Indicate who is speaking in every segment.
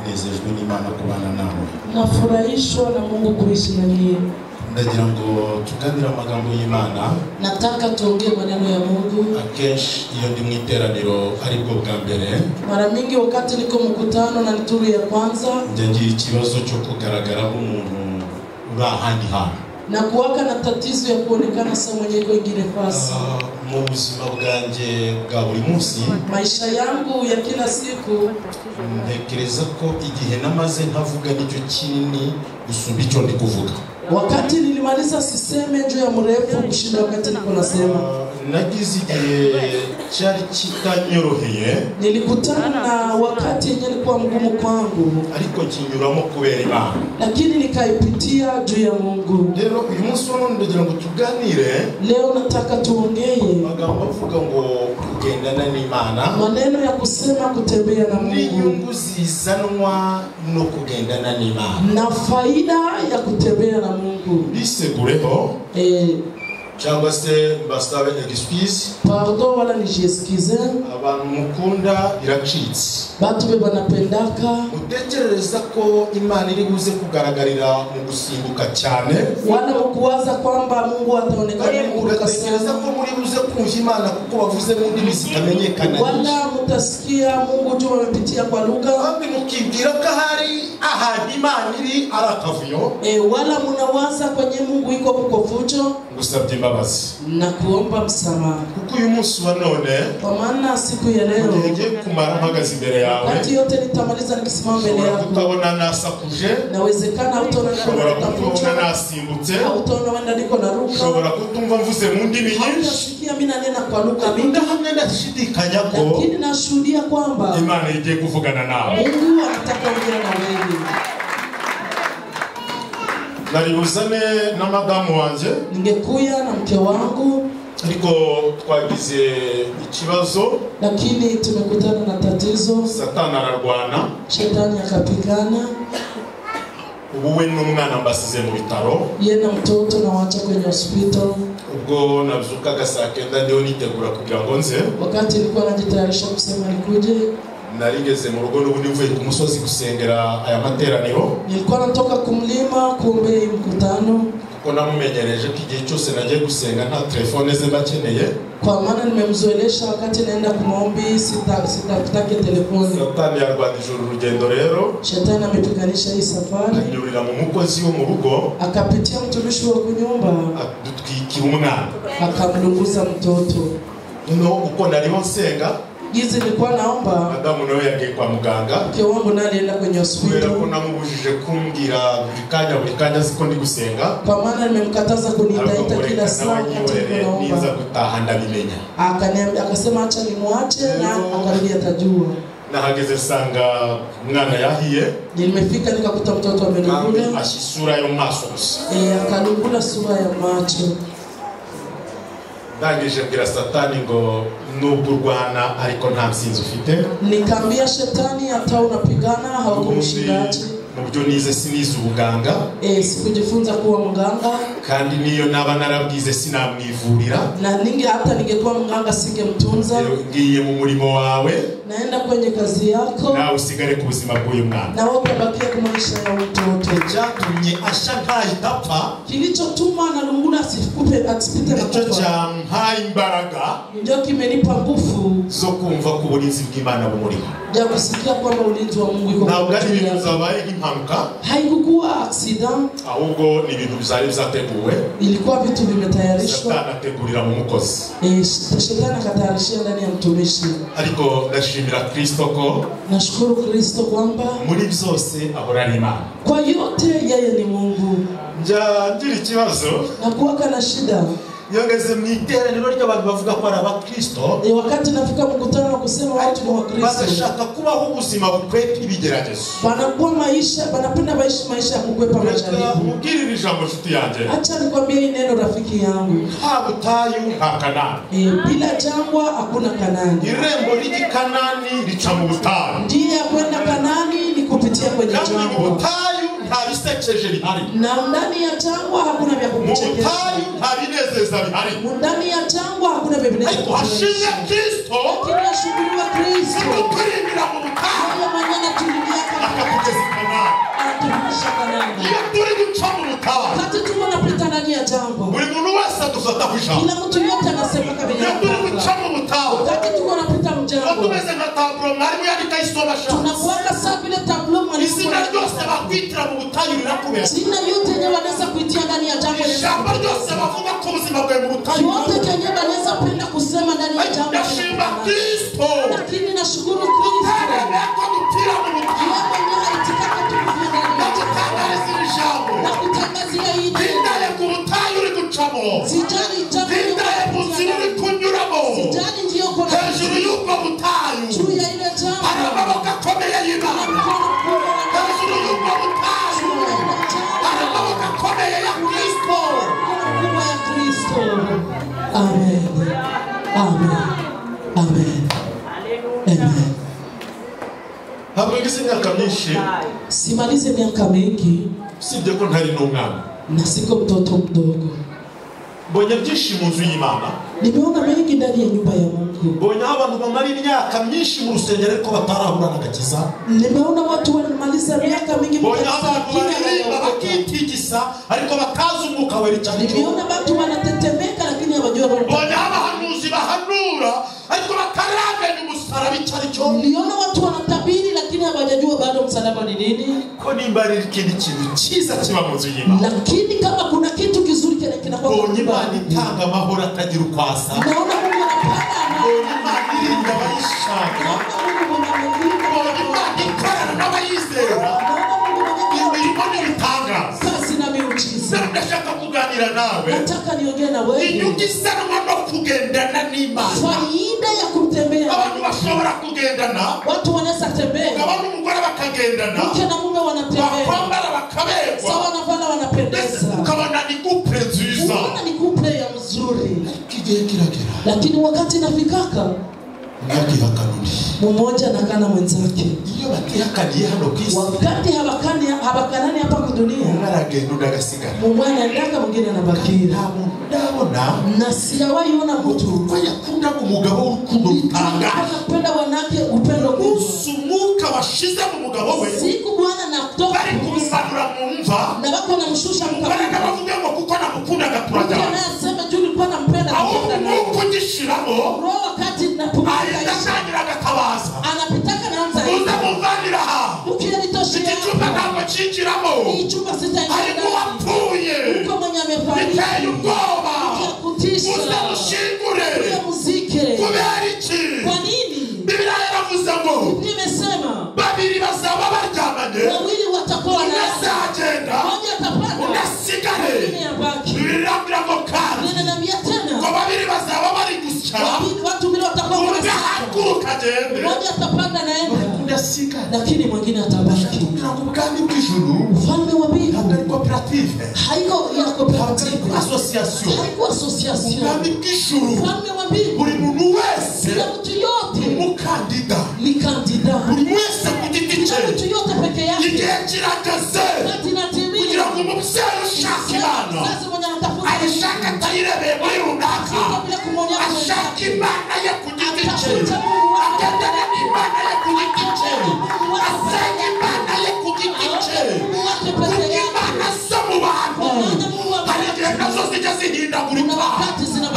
Speaker 1: nezejwe n'Imana kubana nawe.
Speaker 2: Nafurahishwa na Mungu kuishi na nyinyi.
Speaker 1: Ndagira ngo tuganire amagambo y'Imana.
Speaker 2: Nataka tuongee maneno ya Mungu.
Speaker 1: Akenshi iyo ndi mu iteraniro ari bwo bwa mbere.
Speaker 2: Mara mingi wakati niko mkutano na nituru ya kwanza,
Speaker 1: ngira ikibazo cyo kugaragara nk'umuntu uri ahandi hantu.
Speaker 2: Na kuwaka na tatizo ya kuonekana sa mwenye kwingine fasi.
Speaker 1: Mu buzima bwanjye bwa buri munsi,
Speaker 2: maisha yangu ya kila siku,
Speaker 1: ntekereza ko igihe namaze ntavuga nicyo kinini gusumba icyo ndi kuvuga.
Speaker 2: Wakati nilimaliza siseme juu ya mrefu kushinda wakati niko nasema.
Speaker 1: Nagize igihe cyari kitanyoroheye.
Speaker 2: Nilikutana na wakati yenye ilikuwa mgumu kwangu,
Speaker 1: ariko kinyuramo kubera Imana.
Speaker 2: Lakini nikaipitia juu ya Mungu.
Speaker 1: Rero uyu munsi ndagira ngo tuganire.
Speaker 2: Leo nataka tuongee
Speaker 1: magambo avuga ngo kugendana n'Imana.
Speaker 2: Maneno ya kusema kutembea na Mungu.
Speaker 1: N'inyungu zizanwa no kugendana n'Imana.
Speaker 2: Na faida ya kutembea na Mungu.
Speaker 1: Bisegureho. Cyangwa se mbasabe excuse.
Speaker 2: Pardon wala nijiesikize.
Speaker 1: Abantu mukunda biracitse.
Speaker 2: Batu be banapendaka.
Speaker 1: Utekereza ko Imana iri buze kugaragarira mu gusimbuka cyane.
Speaker 2: Wala kuwaza kwamba Mungu ataonekana kuruka sana.
Speaker 1: Utekereza ko muri buze kumva Imana kuko bavuze mu ndimi zitamenyekana.
Speaker 2: Wala mutasikia Mungu tu wamepitia kwa lugha.
Speaker 1: Kandi mukibwira ko hari ahandi Imana iri arakavuyo.
Speaker 2: Wala munawaza kwenye Mungu iko kuko fujo.
Speaker 1: Ngusabye imbabazi
Speaker 2: na kuomba msamaha.
Speaker 1: Kuko uyu munsi wa none,
Speaker 2: kwa maana siku ya leo
Speaker 1: ngiye kumara mpagaze imbere yawe.
Speaker 2: Wakati yote nitamaliza nikisimama mbele yako.
Speaker 1: Utabona nasakuje.
Speaker 2: Nawezekana utaona
Speaker 1: na nasimbutse.
Speaker 2: Utaona wenda niko naruka.
Speaker 1: Ushobora kutumva mvuze mu ndimi nyinshi.
Speaker 2: Utasikia mimi nanena kwa lugha mingi.
Speaker 1: Hamwe ndashidikanya ko.
Speaker 2: Lakini nashuhudia kwamba
Speaker 1: Imana igiye kuvugana nawe.
Speaker 2: Mungu anataka kuongea na wewe.
Speaker 1: Naribuzane na madamu wanje.
Speaker 2: Ningekuya na mke wangu.
Speaker 1: Ariko twagize ikibazo.
Speaker 2: Lakini tumekutana na tatizo.
Speaker 1: Satani ararwana.
Speaker 2: Shetani akapigana.
Speaker 1: Ubuwe n'umwana mbasize mu bitaro.
Speaker 2: Ye na mtoto na wacha kwenye hospital.
Speaker 1: Ubwo nabyukaga saa 9 ndio nitegura kugira ngo nze.
Speaker 2: Wakati nilikuwa najitayarisha kusema nikuje.
Speaker 1: Narigeze mu rugo n'ubundi mvuye ku musozi gusengera aya materaniro.
Speaker 2: Nilikuwa natoka kumlima kumbe mkutano.
Speaker 1: Kuko namumenyereje ko igihe cyose nagiye gusenga nta telefone ze bakeneye.
Speaker 2: Kwa maana nimemzoelesha wakati naenda kumombi sitaki telefoni.
Speaker 1: Satani yarwanije urugendo rero.
Speaker 2: Shetani amepiganisha hii safari.
Speaker 1: Anyurira mu mukozi wo mu rugo.
Speaker 2: Akapitia mtumishi wa kunyumba.
Speaker 1: Adutwikira umwana.
Speaker 2: Akamlunguza mtoto.
Speaker 1: No uko nariho nsenga.
Speaker 2: Gizi nilikuwa naomba.
Speaker 1: Madamu nawe yagiye kwa muganga.
Speaker 2: Mke wangu naye alienda kwenye hospitali.
Speaker 1: Kubera ko namubujije kumbwira buri kanya siko ndi gusenga.
Speaker 2: Kwa maana nimemkataza kuniita kila saa wakati naomba.
Speaker 1: Niza gutaha ndabimenya.
Speaker 2: Akaniambia akasema acha nimwache na akarudi atajua.
Speaker 1: Nahageze sanga mwana yahiye.
Speaker 2: Nimefika nikakuta mtoto amenungula.
Speaker 1: Ashisura yo maso.
Speaker 2: Akanungula sura ya macho.
Speaker 1: Ndangije mbira Satani ngo nubwo urwana ariko nta nsinzi ufite.
Speaker 2: Nikamwambia Shetani hata unapigana haukumshindaje.
Speaker 1: Mu byo nize sinize ubuganga.
Speaker 2: Sikujifunza kuwa mganga.
Speaker 1: Kandi niyo naba narabwize sinamwivurira.
Speaker 2: Na hata ningekuwa mganga singemtunza.
Speaker 1: Ngiye mu murimo wawe.
Speaker 2: Naenda kwenye kazi yako.
Speaker 1: Na usigare ku buzima bw'uyu mwana.
Speaker 2: Na wewe ubakie kwa maisha ya mtoto.
Speaker 1: Cyatumye ashaka itapfa.
Speaker 2: Kilichotuma analungula asipite na kufa.
Speaker 1: Cyampaye imbaraga.
Speaker 2: Ndio kimenipa nguvu
Speaker 1: zo kumva ku burinzi bw'Imana bumuriho.
Speaker 2: Ya kusikia kwamba ulinzi wa Mungu iko.
Speaker 1: Ntabwo ari ibintu zabaye nk'impanuka.
Speaker 2: Haikuwa accident.
Speaker 1: Ahubwo ni ibintu byari byateguwe.
Speaker 2: Ilikuwa vitu vimetayarishwa.
Speaker 1: Satani ategurira mu mukozi.
Speaker 2: Shetani akatayarishia ndani ya mtumishi.
Speaker 1: Ariko ndashimira Kristo ko.
Speaker 2: Nashukuru Kristo kwamba
Speaker 1: muri byose ahora ari Imana.
Speaker 2: Kwa yote yeye ni Mungu.
Speaker 1: Ngira ikibazo.
Speaker 2: Nakuwa na shida.
Speaker 1: Yongeze mwiteraniro ry'abantu bavuga ko ari abakristo.
Speaker 2: Wakati nafika mkutano wa kusema watu ni wakristo.
Speaker 1: Bashaka kubaho ubuzima bukwepa ibigeragezo.
Speaker 2: Wanakuwa wanapenda maisha ya kukwepa majaribu.
Speaker 1: Mugirira ijambo nshuti yanjye.
Speaker 2: Acha nikwambie hii neno rafiki yangu.
Speaker 1: Habutayu nta Kanani.
Speaker 2: Bila jangwa hakuna Kanani.
Speaker 1: Irembo riri Kanani rica mu butayu.
Speaker 2: Ndiye kwenda Kanani ni kupitia kwenye jangwa.
Speaker 1: Butayu nta bisekeje bihari.
Speaker 2: Na ndani ya jangwa hakuna vya kukuchekesha.
Speaker 1: Butayu nta binezeza bihari.
Speaker 2: Ndani ya jangwa hakuna vya binezeza.
Speaker 1: Ariko hashinze Kristo.
Speaker 2: Lakini ashukuriwa Kristo.
Speaker 1: Tukirimira mu butayu.
Speaker 2: Haya manyana tulilia kama
Speaker 1: dufata kusha
Speaker 2: Kila mtu yote anasema kabisa.
Speaker 1: Yakuri kuchamo mutawa
Speaker 2: Wakati tuko napita mjango.
Speaker 1: Watumeze nka tablo mwarimu yandika isoma sha
Speaker 2: Tunakuanga saa vile tablo mwalimu.
Speaker 1: Izina ryose bakwitira mu butayu rirakubera
Speaker 2: Jina yote yenye wanaweza kuitia ndani ya jambo.
Speaker 1: Ijambo ryose bavuga ko ubuzima bwawe mu butayu
Speaker 2: Yote kenye wanaweza penda kusema ndani ya jambo.
Speaker 1: Ndashima Kristo
Speaker 2: Lakini nashukuru Kristo.
Speaker 1: Nako gupira mu butayu
Speaker 2: Yeye mwenyewe alitikaka tukufia ndani ya
Speaker 1: Nakutangariza ijambo
Speaker 2: na kutangazia hii.
Speaker 1: Tindaye ku butayu uri gucamo
Speaker 2: Sijali jambo.
Speaker 1: Tindaye mu nzira uri kunyuramo
Speaker 2: Sijali ndio kuna.
Speaker 1: Hejuru y'ubwo butayu
Speaker 2: Juu ya ile jambo.
Speaker 1: hari amaboko akomeye y'Imana Hejuru y'ubwo butayu hari amaboko akomeye ya Kristo
Speaker 2: Kubwa ya Kristo. Amen. Amen. Amen. Amen.
Speaker 1: Ntabwo ngize imyaka myinshi
Speaker 2: Simalize miaka mingi
Speaker 1: usibye ko ntari n'umwana
Speaker 2: na siko mtoto mdogo.
Speaker 1: mbonye byinshi mu nzu y'Imana
Speaker 2: Nimeona mengi ndani ya nyumba ya Mungu.
Speaker 1: mbonye abantu bamara imyaka myinshi mu rusengero ariko batarahura n'agakiza
Speaker 2: Nimeona watu wanamaliza miaka mingi
Speaker 1: mbonye abantu baririmba bakitigisa ariko batazi umwuka wera icyo ari cyo
Speaker 2: Nimeona watu wanatetemeka lakini hawajua roho.
Speaker 1: mbonye abahanuzi bahanura ariko bataramenya umusaraba icyo ari cyo
Speaker 2: Niona watu wanatabiri lakini hawajajua bado msalaba ni nini.
Speaker 1: ko nimba ari ikindi kintu cyiza kiba mu nzu y'Imana
Speaker 2: Lakini kama kuna kitu kizuri kinakuwa
Speaker 1: mbonye Imana itanga amahoro atagira uko asa
Speaker 2: naona Mungu anapana.
Speaker 1: mbonye Imana irinda abayishaka mbonye Imana ikorana n'abayizera imirimo n'ibitangaza
Speaker 2: Kazi na miujiza.
Speaker 1: ndashaka kuganira nawe
Speaker 2: Nataka niongee na wewe.
Speaker 1: inyungu isanwa no kugendana n'Imana
Speaker 2: Faida ya kutembea.
Speaker 1: abantu bashobora kugendana
Speaker 2: Watu wanaweza tembea.
Speaker 1: abantu n'umugore bakagendana
Speaker 2: Mke na mume wanatembea.
Speaker 1: bakwambara bakaberwa
Speaker 2: Sawa na vala wanapendeza.
Speaker 1: ukabona ni couple nziza
Speaker 2: Unaona ni couple ya mzuri.
Speaker 1: kigiye kiragera
Speaker 2: Lakini wakati nafikaka
Speaker 1: nyagihakanuni
Speaker 2: mmoja anakana mwenzake.
Speaker 1: iyo batihakaniye hano ku isi
Speaker 2: Wakati habakanani hapa kwa dunia.
Speaker 1: aragenda udagasigara
Speaker 2: Mmoja anaendaka mwingine anabakira.
Speaker 1: ndabona
Speaker 2: Na sijawahi ona mtu
Speaker 1: ko yakunda umugabo w'urukundo rutanga
Speaker 2: anapenda wanawake upendo kubwa.
Speaker 1: usumuka washize mu mugabo we
Speaker 2: Siku Bwana nakutoka
Speaker 1: bari kubisanura mu mva
Speaker 2: na wako namshusha
Speaker 1: bari
Speaker 2: mkabila.
Speaker 1: n'abavuga ngo kuko namukundaga turajyana
Speaker 2: Anasema juu nilikuwa nampenda
Speaker 1: aho
Speaker 2: napenda naye.
Speaker 1: umwuka ugishiramo
Speaker 2: Roho wakati napumzika
Speaker 1: ahita atangira agatabaza
Speaker 2: anapitaka naanza
Speaker 1: uza muvanira aha
Speaker 2: ukielitoshi
Speaker 1: iki cyumba ntabwo cyinjiramo
Speaker 2: hii chumba
Speaker 1: ariko
Speaker 2: sitaingia
Speaker 1: wapfuye
Speaker 2: uko mwenye amefariki
Speaker 1: biteye ubwoba
Speaker 2: kutisha
Speaker 1: uza mushingure
Speaker 2: ya muziki.
Speaker 1: kubera iki
Speaker 2: Kwa nini?
Speaker 1: Biblia yaravuze ngo
Speaker 2: Nimesema
Speaker 1: babiri bazaba baryamanye
Speaker 2: wawili watakuwa na
Speaker 1: unazagenda
Speaker 2: mmoja atapanda
Speaker 1: unasigare
Speaker 2: mwingine abaki.
Speaker 1: birambira ngo kandi
Speaker 2: Ninaniambia
Speaker 1: ngo
Speaker 2: tena
Speaker 1: babiri bazaba bari gusya
Speaker 2: watu bila watakuwa
Speaker 1: ugahaguruka agende
Speaker 2: mmoja atapanda naenda
Speaker 1: udasigara
Speaker 2: lakini mwingine atabaki.
Speaker 1: kugira ngo ubwami bw'ijuru
Speaker 2: Ufalme wa mbingu
Speaker 1: ntabwo ari koperative
Speaker 2: haiko ya cooperative,
Speaker 1: association
Speaker 2: haiko association.
Speaker 1: ubwami bw'ijuru
Speaker 2: Ufalme wa mbingu
Speaker 1: buri muntu wese
Speaker 2: kila mtu yote
Speaker 1: umukandida
Speaker 2: ni kandida,
Speaker 1: buri wese ku giti
Speaker 2: kila
Speaker 1: cye
Speaker 2: mtu yote peke yake.
Speaker 1: igihe kirageze
Speaker 2: Wakati inatimia
Speaker 1: kugira ngo umubyeyi ushaka Imana
Speaker 2: sasa mwenye anatafuta
Speaker 1: ayishaka atayirebeye muri runaka
Speaker 2: bila kumwona
Speaker 1: ashaka Imana ye ku giti cye agendana n'Imana ye ku giti cye asenga Imana ye ku giti cye kuko Imana zo mu bantu hari igihe nazo zijya zihindagurika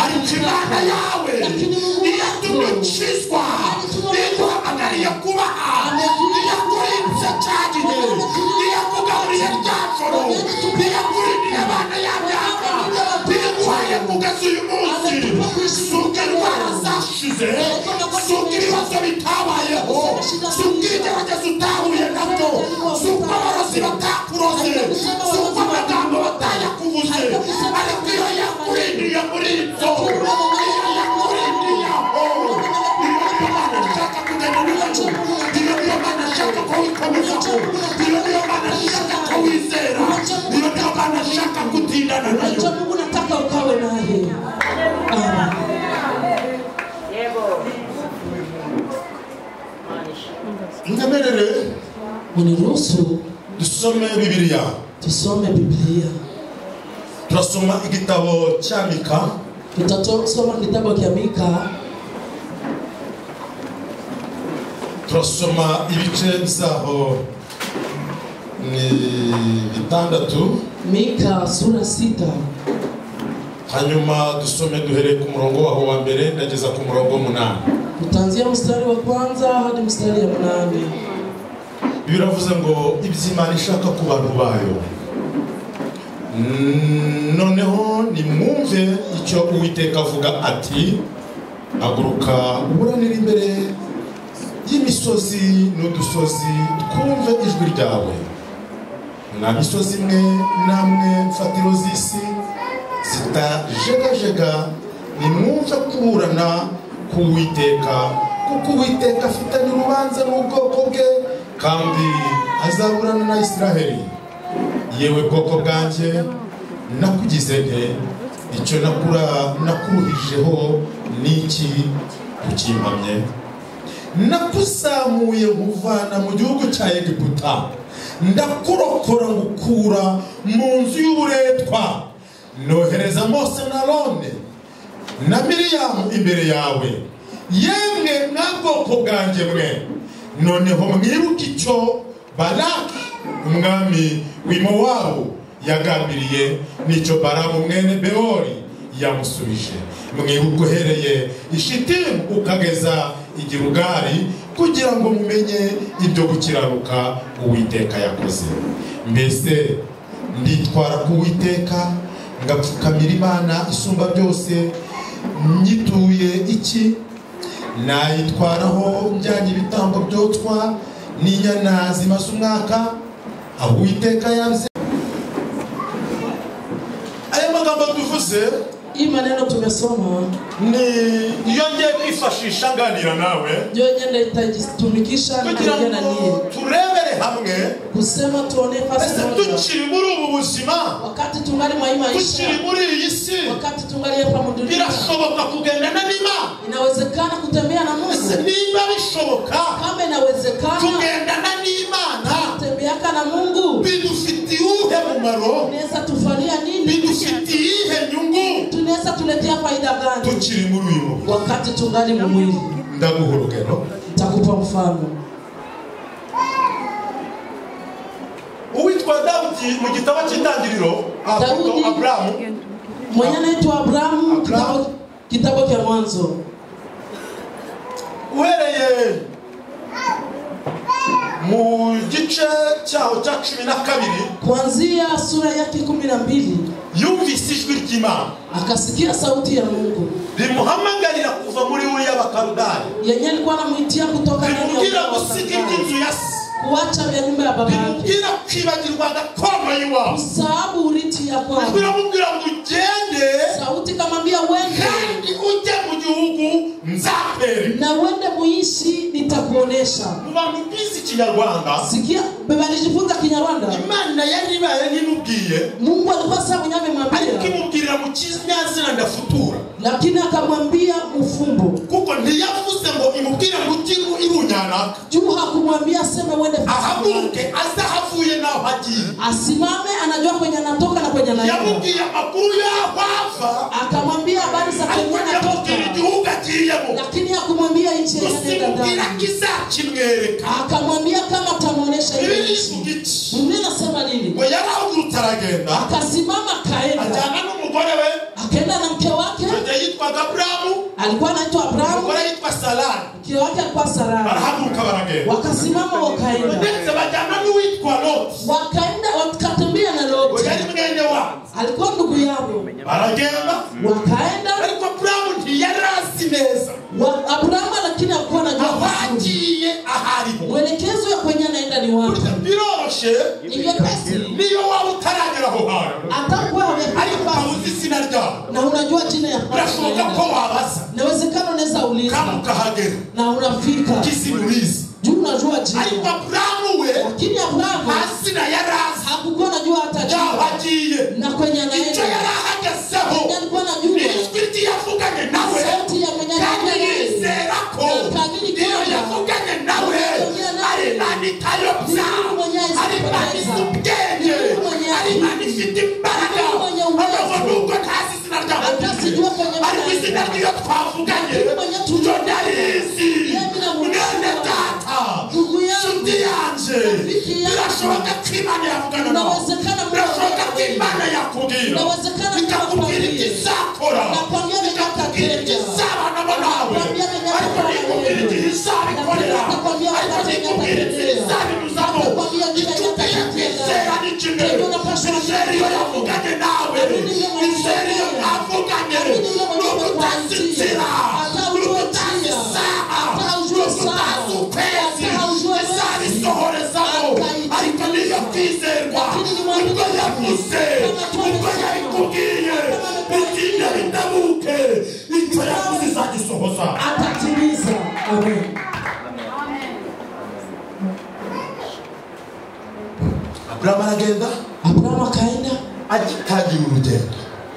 Speaker 1: ariko Imana yawe iyatumye ukizwa iguhamagariye kubaha iyakurinze cya gihe iyakugaburiye rya joro iyakurindiye abana y'amyaka iguhaye kugeza uyu munsi suka indwara zashize suka ibibazo bitabayeho suka igerageza utahuye nabyo suka abarozi batakuroze suka amagambo batayakubuze ariko iyo yakurindiye muri ibyo iyo yakurindiye aho iyo Mana ashaka kugenda n'abantu iyo niyo Mana ashaka ko wikomezaho iyo niyo Mana ashaka ko wizera iyo niyo Mana ashaka kutindana nayo
Speaker 2: Acha Mungu nataka ukawe naye. Amen.
Speaker 1: nyemerere
Speaker 2: Uniruhusu
Speaker 1: dusome Bibiliya
Speaker 2: tusome Biblia.
Speaker 1: turasoma igitabo cya Mika
Speaker 2: Tutasoma kitabu cha Mika.
Speaker 1: turasoma ibice byaho ni bitandatu
Speaker 2: Mika sura 6.
Speaker 1: hanyuma dusome duhere ku murongo waho wa mbere ndageza ku murongo 8.
Speaker 2: Tutanzia mstari wa kwanza hadi mstari ya 8.
Speaker 1: Biravuze ngo iby'Imana ishaka ku bantu bayo. Noneho nimwumve icyo Uwiteka avuga ati, aguruka uburanira imbere y'imisozi n'udusozi twumve ijwi ryawe. Na misozi imwe namwe mfatiro z'isi zitajegajega, nimwumve kuburana ku Uwiteka, kuko Uwiteka afitanye urubanza n'ubwoko bwe kandi azaburana na Israheli. Yewe bwoko bwanjye, nakugize nte? Icyo nakuruhijeho niki ukimpamye? Nakuzamuye nkuvana mu gihugu cya Egiputa, ndakurokora ngukura mu nzu y'uburetwa, nohereza Mose na Aroni na Miriyamu imbere yawe. Yemwe mwa bwoko bwanjye mwe, noneho mwibuke icyo Balaki umwami w'i Mowabu yagambiriye, n'icyo Balamu mwene Beori yamusubije. Mwibuke uhereye i Shitimu ukageza i Gilgali, kugira ngo mumenye ibyo gukiranuka Uwiteka yakoze. Mbese nditwara ku Uwiteka ngapfukamira Imana isumba byose, nyituye iki? Nayitwaraho njyanye ibitambo byotwa n'inyana zimaze umwaka, aho Uwiteka yavuze. Aya magambo tuvuze,
Speaker 2: hii maneno tumesoma,
Speaker 1: ni yongeye kwifashisha nganira nawe,
Speaker 2: ndio nyenda itajitumikisha na kijana niye
Speaker 1: turebere hamwe
Speaker 2: kusema tuone fasi moja.
Speaker 1: Tukiri muri ubu buzima,
Speaker 2: wakati tungali mwa maisha,
Speaker 1: tukiri muri iyi si,
Speaker 2: wakati tungali hapa dunia,
Speaker 1: birashoboka kugendana n'Imana.
Speaker 2: Inawezekana kutembea na Mungu.
Speaker 1: Niba bishoboka,
Speaker 2: kama inawezekana
Speaker 1: kugendana n'Imana,
Speaker 2: kutembea na Mungu,
Speaker 1: bidufitiye uhe mumaro?
Speaker 2: Tunaweza tufanyia nini?
Speaker 1: Bidufitiye ihe nyungu?
Speaker 2: Tunaweza tuletea faida gani
Speaker 1: tukiri muri uyu mubiri,
Speaker 2: wakati tungali mu mwili?
Speaker 1: Ndaguha urugero,
Speaker 2: nitakupa mfano.
Speaker 1: Uwitwa Dawudi mu gitabo cy'Intangiriro, Abrahamu,
Speaker 2: mwenye anaitwa Abrahamu, kitabu cha Mwanzo,
Speaker 1: uhereye mu gice cyaho cya 12,
Speaker 2: kuanzia sura yake 12,
Speaker 1: yumvise ijwi ry'Imana,
Speaker 2: akasikia sauti ya Mungu
Speaker 1: rimuhamagarira kuva muri Uri y'Abakaludaya,
Speaker 2: yenye alikuwa anamuitia kutoka ndani ya
Speaker 1: rimubwira gusiga iby'inzu ya se,
Speaker 2: kuacha vya nyumba ya baba yake,
Speaker 1: rimubwira kwibagirwa gakondo y'iwabo,
Speaker 2: sababu uriti ya kwao.
Speaker 1: biramubwira ngo ugende,
Speaker 2: sauti kamwambia wende,
Speaker 1: kandi ujye mu gihugu nzapere,
Speaker 2: na wende muishi nitakuonesha.
Speaker 1: Mubantu bizi Kinyarwanda,
Speaker 2: sikia baba alijifunza Kinyarwanda,
Speaker 1: Imana yari ibaye nimubwiye,
Speaker 2: Mungu alikuwa sasa mwenyewe amemwambia,
Speaker 1: akimubwira mu kinyazina ndafutura,
Speaker 2: lakini akamwambia mfumbo,
Speaker 1: kuko ntiyavuze ngo imubwire ngo ugiru irunyanaka,
Speaker 2: juu hakumwambia sema wende,
Speaker 1: ahaguruke azahavuye naho agiye,
Speaker 2: asimame anajua kwenye anatoka na kwenye anaenda.
Speaker 1: Yamubwiye amakuru yaho ava,
Speaker 2: akamwambia habari za kwenye anatoka,
Speaker 1: lakini
Speaker 2: hakumwambia nchi anaenda ndani,
Speaker 1: kizakimwereka,
Speaker 2: akamwambia kama atamuonesha nchi. Mungu anasema nini?
Speaker 1: ngo yarahagurutse aragenda,
Speaker 2: akasimama kaenda,
Speaker 1: ajyana n'umugore we,
Speaker 2: akaenda na mke wake,
Speaker 1: yitwaga Abrahamu,
Speaker 2: alikuwa anaitwa Abrahamu,
Speaker 1: umugore yitwa Sarai,
Speaker 2: mke wake alikuwa Sarai.
Speaker 1: barahaguruka baragenda,
Speaker 2: wakasimama wakaenda,
Speaker 1: ndetse bajyana n'uwitwa Lot,
Speaker 2: wakaenda wakatembea na Lot,
Speaker 1: yari mwene wabo,
Speaker 2: alikuwa ndugu yao,
Speaker 1: baragenda
Speaker 2: wakaenda,
Speaker 1: ariko Abrahamu ntiyarazi neza
Speaker 2: Abrahamu lakini alikuwa anajua
Speaker 1: ahagiye ahariho,
Speaker 2: mwelekezo ya kwenye anaenda ni wapi.
Speaker 1: biroroshe
Speaker 2: Iyo pesi
Speaker 1: niyo waba utaragera aho hantu,
Speaker 2: atakuwa
Speaker 1: ariko uzi izina ryaho,
Speaker 2: na unajua jina ya
Speaker 1: birashoboka ko wabaza,
Speaker 2: inawezekana unaweza uliza
Speaker 1: kama ukahagera
Speaker 2: na unafika
Speaker 1: kisimulizi,
Speaker 2: juu unajua jina.
Speaker 1: ariko Abrahamu we,
Speaker 2: lakini Abrahamu
Speaker 1: hasina yarazi
Speaker 2: hakukuwa anajua hata jina
Speaker 1: ahagiye,
Speaker 2: na kwenye
Speaker 1: icyo
Speaker 2: anaenda,
Speaker 1: yarahagezeho
Speaker 2: alikuwa anajua
Speaker 1: ijwi yavuganye nawe,
Speaker 2: sauti ya mwenye
Speaker 1: kandi yizera ko iyo yavuganye nawe ari Imana itayobya, ari Imana izi ubwenge, ari Imana ifite imbaraga, ahubwo nuko ntazi izina ryawe, ariko izina ry'iyo twavuganye ryo ndarizi, mwene data, nshuti yanje, birashoboka ko Imana yavugana nawe, birashoboka ko Imana yakubwira, ikakubwira ikizakora uzabikorera ariko nikubwira inzira izabinyuzamo icyo kwizera ni kimwe izera iyo yavuganye nawe izera iyo yavuganye n'ubu utazi inzira n'ubu utazi isaha n'ubu utazi ukwezi izabisohorezamo ariko niyo kwizerwa ubwo yavuze ubwo yabikubwiye bitinda bitabuke icyo yavuze izagisohoza
Speaker 2: atatimiza. Amen.
Speaker 1: Abrahamu aragenda.
Speaker 2: Abrahamu akaenda.
Speaker 1: Agitangira urugendo.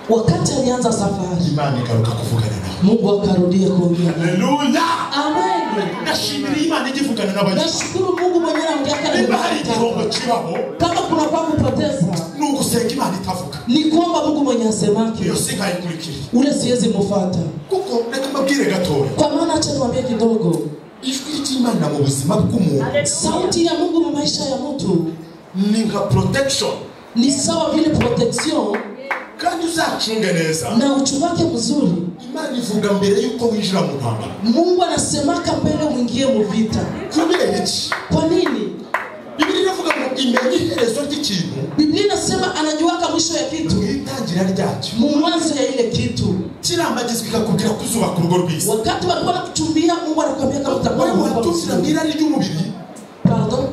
Speaker 2: Wakati alianza safari,
Speaker 1: Imana ikaruka kuvugana nawe.
Speaker 2: Mungu akarudia kuongea.
Speaker 1: Haleluya.
Speaker 2: Amen.
Speaker 1: Nashimira Imana igivugana n'abantu.
Speaker 2: Nashukuru Mungu mwenyewe anaongea kana
Speaker 1: hari igihombo kibaho.
Speaker 2: Kama kuna kwa kupoteza,
Speaker 1: nuko usenga Imana itavuga.
Speaker 2: ni kuomba Mungu mwenyewe asemake.
Speaker 1: Iyo singayikurikira.
Speaker 2: Ule siwezi mufuata.
Speaker 1: Kuko reka mbabwire gatoya.
Speaker 2: Kwa maana acha niwaambie kidogo.
Speaker 1: Ijwi ry'Imana mu buzima bw'umuntu.
Speaker 2: Sauti ya Mungu mu maisha ya mtu
Speaker 1: ni nka protection.
Speaker 2: Ni sawa vile protection.
Speaker 1: Kandi uzacunge neza.
Speaker 2: Na uchubake mzuri.
Speaker 1: Imana ivuga mbere yuko winjira mu ntambara.
Speaker 2: Mungu anasemaka mbele uingie mu vita.
Speaker 1: Kubera iki?
Speaker 2: Kwa nini?
Speaker 1: Biblia inavuga ngo imenye iherezo ry'ikintu.
Speaker 2: Biblia inasema anajuaka mwisho ya kitu.
Speaker 1: Itangira ryacyo.
Speaker 2: Mu mwanzo ya ile kitu.
Speaker 1: Kirambagizwa ikakubwira kuzubaka urugo rwiza.
Speaker 2: Wakati walikuwa nakuchumbia Mungu anakuambia kama utakuwa
Speaker 1: wewe watuzira mwirari ry'umubiri.
Speaker 2: Pardon?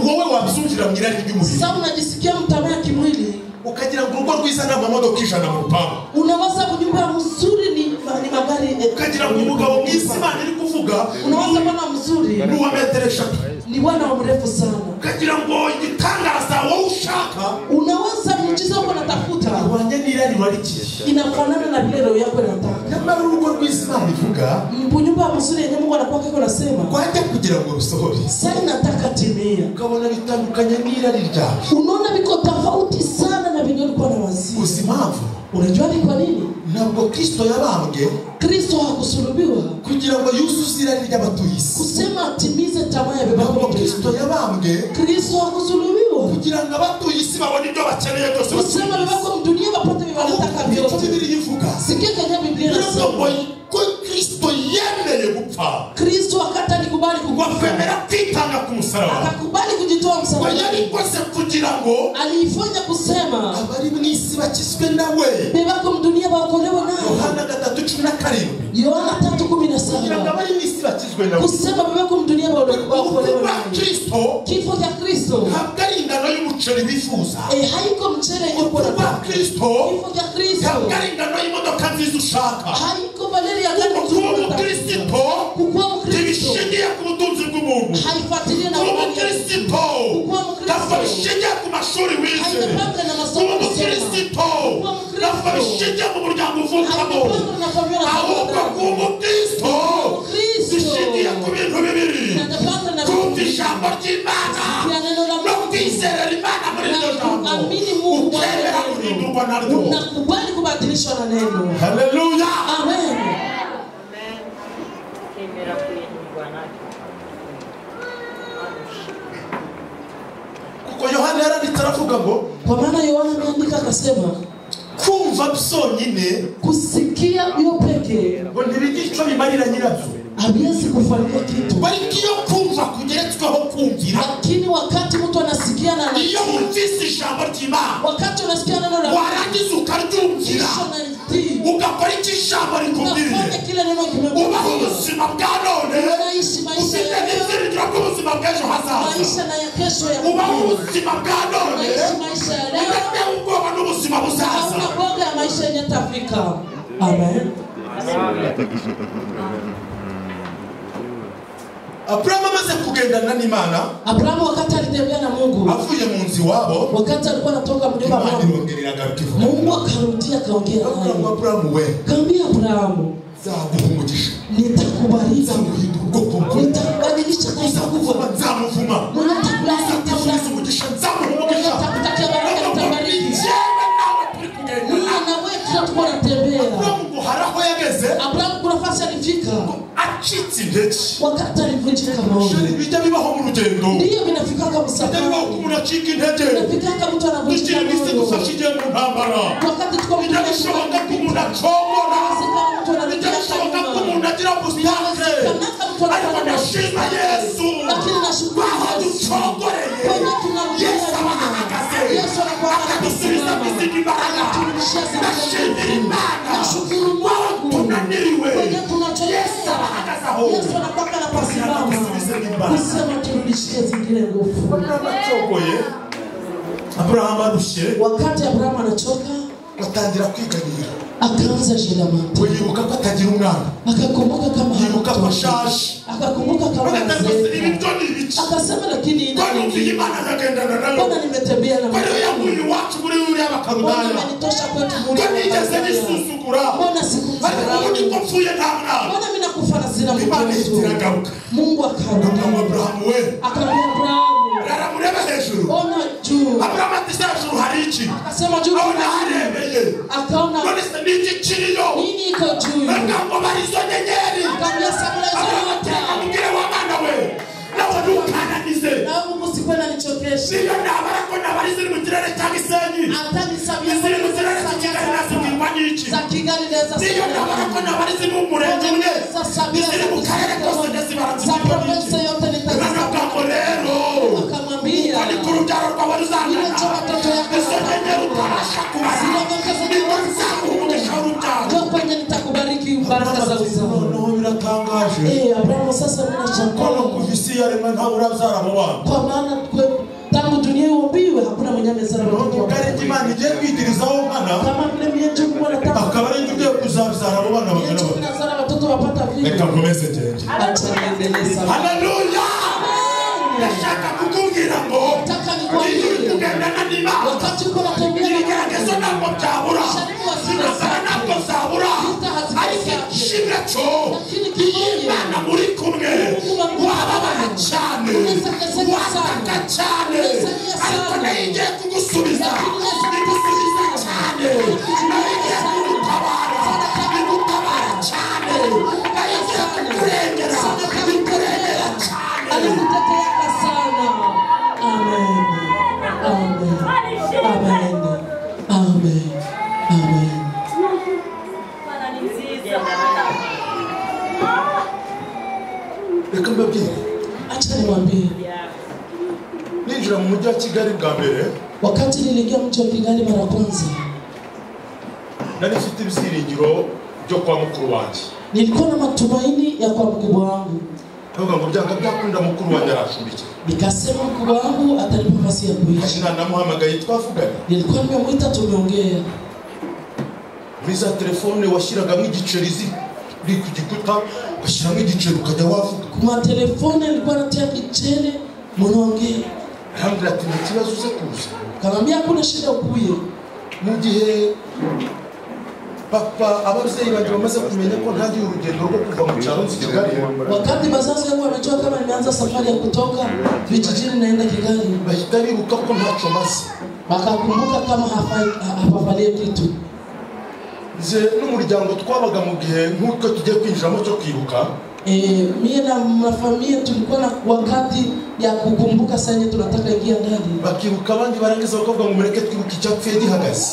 Speaker 1: Wowe wabizunjira mwirari ry'umubiri.
Speaker 2: Sasa unajisikia mtamaa kimwili.
Speaker 1: Ukagira ngo urugo rwiza n'amamodoka ijana mu rupangu.
Speaker 2: Unawaza nyumba nzuri ni magari.
Speaker 1: Ukagira ngo umugabo mwisi Imana iri kuvuga.
Speaker 2: Unawaza bwana mzuri
Speaker 1: ni wa metero 3.
Speaker 2: Ni bwana wa mrefu sana.
Speaker 1: Ukagira ngo igitangaza wowe ushaka.
Speaker 2: Unawaza muujiza wako unatafuta.
Speaker 1: Wanye nirari wariki.
Speaker 2: Inafanana na vile roho yako inataka.
Speaker 1: Nyamara urugo rwiza Imana ivuga.
Speaker 2: Nyumba mzuri yenyewe Mungu anakuwa kiko nasema.
Speaker 1: Kwaje kugira ngo rusohore.
Speaker 2: Sasa nataka timia.
Speaker 1: Ukabona bitandukanye n'irari ryawe.
Speaker 2: Unaona biko tofauti sana na vile ulikuwa na wazi.
Speaker 1: Usimavu.
Speaker 2: Unajua ni kwa nini?
Speaker 1: Ntabwo Kristo yabambwe.
Speaker 2: Kristo hakusulubiwa
Speaker 1: kugira ngo yuzuze irari ry'abatuye
Speaker 2: kusema atimize tamaa ya baba yake.
Speaker 1: Kristo yabambwe.
Speaker 2: Kristo hakusulubiwa
Speaker 1: kugira ngo abatuye isi babone ibyo bakeneye byose.
Speaker 2: Kusema baba yako dunia bapate wanataka vyote.
Speaker 1: Biblia ivuga.
Speaker 2: Sikia kwenye Biblia inasema
Speaker 1: ko Kristo yemeye gupfa.
Speaker 2: Kristo akata alikubali
Speaker 1: kwemera kwitanga ku musaraba.
Speaker 2: Akakubali kujitoa msalaba.
Speaker 1: Yalikoze kugira ngo
Speaker 2: alifanya kusema
Speaker 1: abari mu isi bakizwe nawe.
Speaker 2: Baba yako dunia baokolewe naye.
Speaker 1: Yohana 3:17.
Speaker 2: Yohana 3:17.
Speaker 1: Abari mu isi bakizwe nawe.
Speaker 2: Kusema baba yako dunia baokolewe naye.
Speaker 1: Kristo.
Speaker 2: Kifo cha Kristo.
Speaker 1: Habari ingano y'umuceri bifuza.
Speaker 2: Haiko mchere yuko na
Speaker 1: Kristo.
Speaker 2: Kifo cha Kristo.
Speaker 1: Habari ingano y'imodoka nziza ushaka.
Speaker 2: Haiko valeri ya gani
Speaker 1: kuwa Kristo.
Speaker 2: Kuwa Kristo.
Speaker 1: Tibishingiye ku butunzi bw'umuntu.
Speaker 2: Haifuatilia na
Speaker 1: kuwa Kristo.
Speaker 2: Kuwa Kristo.
Speaker 1: Tibishingiye ku mashuri wize.
Speaker 2: Haipanga na masomo.
Speaker 1: Kuwa Kristo. Tibishingiye mu muryango uvukamo. Ahubwo kuwa Kristo. Tibishingiye ku bintu bibiri. Kumva ijambo ry'Imana. No kwizerera Imana muri iryo jambo.
Speaker 2: Amini Mungu.
Speaker 1: Ukemera guhindurwa naryo.
Speaker 2: Unakubali kubadilishwa na neno.
Speaker 1: Haleluya.
Speaker 2: Amen.
Speaker 1: Kuko Yohana yaranditse aravuga ngo,
Speaker 2: kwa maana Yohana ameandika akasema
Speaker 1: kumva byonyine
Speaker 2: kusikia yo pekee
Speaker 1: ngo ntibigico bimarira nyirabyo.
Speaker 2: Habiwezi kufanya kitu.
Speaker 1: Bali kiyo kumva kugeretsweho kumvira.
Speaker 2: Lakini wakati mtu anasikia na
Speaker 1: iyo umvise ijambo ry'Imana.
Speaker 2: Wakati unasikia neno la
Speaker 1: warangiza ukaryumvira. Ugakora iki ijambo rikubwira.
Speaker 2: Unafanya kile neno kimekuwa.
Speaker 1: Ubaho ubuzima bwa none.
Speaker 2: Unaishi maisha ya
Speaker 1: leo. Ubuzima bw'ejo hazaza.
Speaker 2: Maisha na ya kesho ya
Speaker 1: ubaho ubuzima bwa none.
Speaker 2: Unaishi maisha ya leo.
Speaker 1: Ugate ubwoba n'ubuzima buzaza.
Speaker 2: Unaboga ya maisha yenye tafika. Amen.
Speaker 1: Abrahamu amaze kugendana n'Imana.
Speaker 2: Abrahamu wakati alitembea na Mungu.
Speaker 1: Avuye mu nzi wabo.
Speaker 2: Wakati alikuwa anatoka mlima wa Mungu akarudia akaongea naye.
Speaker 1: Abrahamu we.
Speaker 2: Kaambia Abrahamu.
Speaker 1: Nzaguhumugisha.
Speaker 2: Nitakubariki.
Speaker 1: Nzaguhindura ubwoko bwawe.
Speaker 2: Nitakubadilisha taifa kubwa.
Speaker 1: Nzamuvuma.
Speaker 2: Nitakubariki.
Speaker 1: Nzamuhumugisha. Nzamuhumugisha.
Speaker 2: Nitakutakia baraka nitabariki. Abrahamu
Speaker 1: haraho yageze.
Speaker 2: Abrahamu kuna fasi alifika.
Speaker 1: Acitse intege.
Speaker 2: Wakati alivunjika moyo.
Speaker 1: Bijya bibaho mu rugendo.
Speaker 2: Ndiyo binafika kama safari.
Speaker 1: Bibaho umuntu acika intege.
Speaker 2: Binafika kama mtu anavunjika moyo.
Speaker 1: Bisi dufashije mu ntambara.
Speaker 2: Wakati tuko
Speaker 1: bijya bishoboka ko umuntu acomora. Bijya bishoboka ko umuntu agira ubusitani. Ariko imbaraga nashimira Imana wawe tunaniriwe Yesu arahagazaho
Speaker 2: Yesu anakwaka anapasimama kusema turudishie zingine nguvu.
Speaker 1: Abraham arushe
Speaker 2: Wakati Abraham anachoka
Speaker 1: batangira kwiganira
Speaker 2: akaanza jilamata.
Speaker 1: Yibuka ko atagira umwana
Speaker 2: Akakumbuka kama
Speaker 1: yibuka ko ashaje
Speaker 2: akakumbuka kama akasema lakini
Speaker 1: Imana akagendana nayo
Speaker 2: Bwana nimetembea na
Speaker 1: Bwana yangu wacu muri uri abakarudaya
Speaker 2: amenitosha kwetu muri
Speaker 1: nigeze nisusugura
Speaker 2: Bwana sikumsara
Speaker 1: ariko ko mfuye nta mwana
Speaker 2: Bwana mimi nakufana sina
Speaker 1: Imana
Speaker 2: mtoto
Speaker 1: iragaruka
Speaker 2: Mungu akarudi
Speaker 1: Abraham we
Speaker 2: akamwambia Abraham
Speaker 1: aramureba hejuru
Speaker 2: ona juu
Speaker 1: Abraham ati hejuru hari iki
Speaker 2: akasema juu
Speaker 1: aona harebeye
Speaker 2: akaona
Speaker 1: none se niki kiriyo
Speaker 2: nini iko juu
Speaker 1: akambo barizo nyenyeri
Speaker 2: akamwambia sabula zote
Speaker 1: amugire wa mwana we nawe nukananize
Speaker 2: na Mungu sikwenda nichokeshe
Speaker 1: niyo nabara ko nabarize mu kirere cya Gisenyi
Speaker 2: atanisabia
Speaker 1: ziri mu kirere cya Kigali nasubirwa n'iki
Speaker 2: za Kigali neza
Speaker 1: niyo nabara ko nabarize mu murenge umwe ziri mu karere kose
Speaker 2: za province yote nitazisabia
Speaker 1: rero
Speaker 2: akamwambia
Speaker 1: ari ku rubyaro rwawe ruzangana
Speaker 2: ile cho watoto yako
Speaker 1: nyenyeri utabasha kubara
Speaker 2: ndio kwenye nitakubariki baraka za uzao.
Speaker 1: biratangaje
Speaker 2: Abraham sasa mnashangaa
Speaker 1: kuvisi yarema nta urazara mu bana
Speaker 2: kwa maana tangu dunia iumbiwe hakuna mwenye amezara watoto.
Speaker 1: Gari Imana igiye kwidirizaho mwana
Speaker 2: Kama vile mwenye Mungu anataka
Speaker 1: akaba ari ngiye kuzabizara abo bana bagana
Speaker 2: Mungu anazara watoto wapata vipi?
Speaker 1: reka nkomeze jeje
Speaker 2: Acha niendelee sana.
Speaker 1: haleluya ndashaka kukubwira ngo
Speaker 2: Nataka nikwambie
Speaker 1: kugendana n'Imana
Speaker 2: wakati uko natembea
Speaker 1: ibigeragezo ntabwo byabura sinazara ntabwo zabura ariko ishimwe cyo Imana muri kumwe wababara cyane wataka cyane ariko nayo igiye kugusubiza igusubiza cyane nayo igiye kugutabara cyane nayo igiye kukurengera cyane
Speaker 2: alikutetea sana. Amen. Amen. Amen. Amen. Amen.
Speaker 1: reka mbabwire
Speaker 2: Acha niwaambie
Speaker 1: ninjira mu mujyi wa Kigali bwa mbere
Speaker 2: wakati niliingia mji wa Kigali mara kwanza
Speaker 1: nari mfite ibyiringiro byo kwa mukuru wanjye
Speaker 2: nilikuwa na matumaini ya kwa mkubwa wangu.
Speaker 1: Ntabwo ngo byanga byakunda mukuru wanjye arashumbike
Speaker 2: Nikasema mkubwa wangu atanipa nafasi ya kuishi.
Speaker 1: na namuhamagaye twavugana
Speaker 2: Nilikuwa nimemuita tumeongea.
Speaker 1: muri za telefone washyiragamo igicerizi uri ku gikuta ugashyiramo igiceri ukajya wavuga
Speaker 2: Kwa telefone nilikuwa natia kichere munaongea.
Speaker 1: arambwira ati nta kibazo uze kuza
Speaker 2: Kanambia hakuna shida ukuye.
Speaker 1: mu gihe papa ababyeyi banjye bamaze kumenya ko ntagiye urugendo rwo kuva mu cyaro nzi Kigali
Speaker 2: Wakati bazazi wangu wamejua kama nimeanza safari ya kutoka vijijini naenda Kigali,
Speaker 1: bahita bibuka ko ntacyo maze
Speaker 2: wakakumbuka kama hapafalie kitu.
Speaker 1: nze n'umuryango twabaga mu gihe nk'uko tugiye kwinjiramo cyo kwibuka
Speaker 2: Mie na familia tulikuwa na wakati ya kukumbuka sanye tunataka ingia ndani.
Speaker 1: bakibuka abandi barangiza bakavuga ngo mureke twibuke icyapfuye gihagaze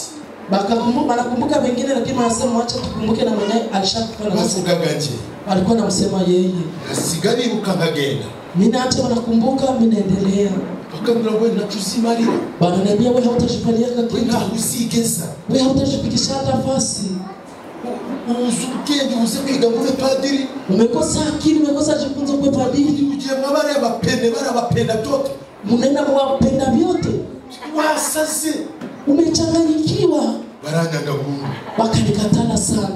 Speaker 2: Banakumbuka wengine lakini wanasema acha tukumbuke na mwenye alishakufa na
Speaker 1: bavugaga nje
Speaker 2: alikuwa anamsema yeye.
Speaker 1: hasiga bibuka nkagenda
Speaker 2: Mimi hata wanakumbuka mimi naendelea.
Speaker 1: bakambwira ngo ntacyo uzimarira
Speaker 2: Bananiambia wewe hautashifalia kitu.
Speaker 1: ntaho uzigeza
Speaker 2: Wewe hautashifikisha nafasi.
Speaker 1: uzi ubwenge uze kwiga ngo ube padiri
Speaker 2: Umekosa akili, umekosa jifunza kuwa padiri.
Speaker 1: ugiye mwabare abapende barabapenda byote
Speaker 2: Unaenda kuwapenda vyote.
Speaker 1: wasaze
Speaker 2: Umechanganyikiwa.
Speaker 1: baranyanga buru
Speaker 2: Wakanikatana sana.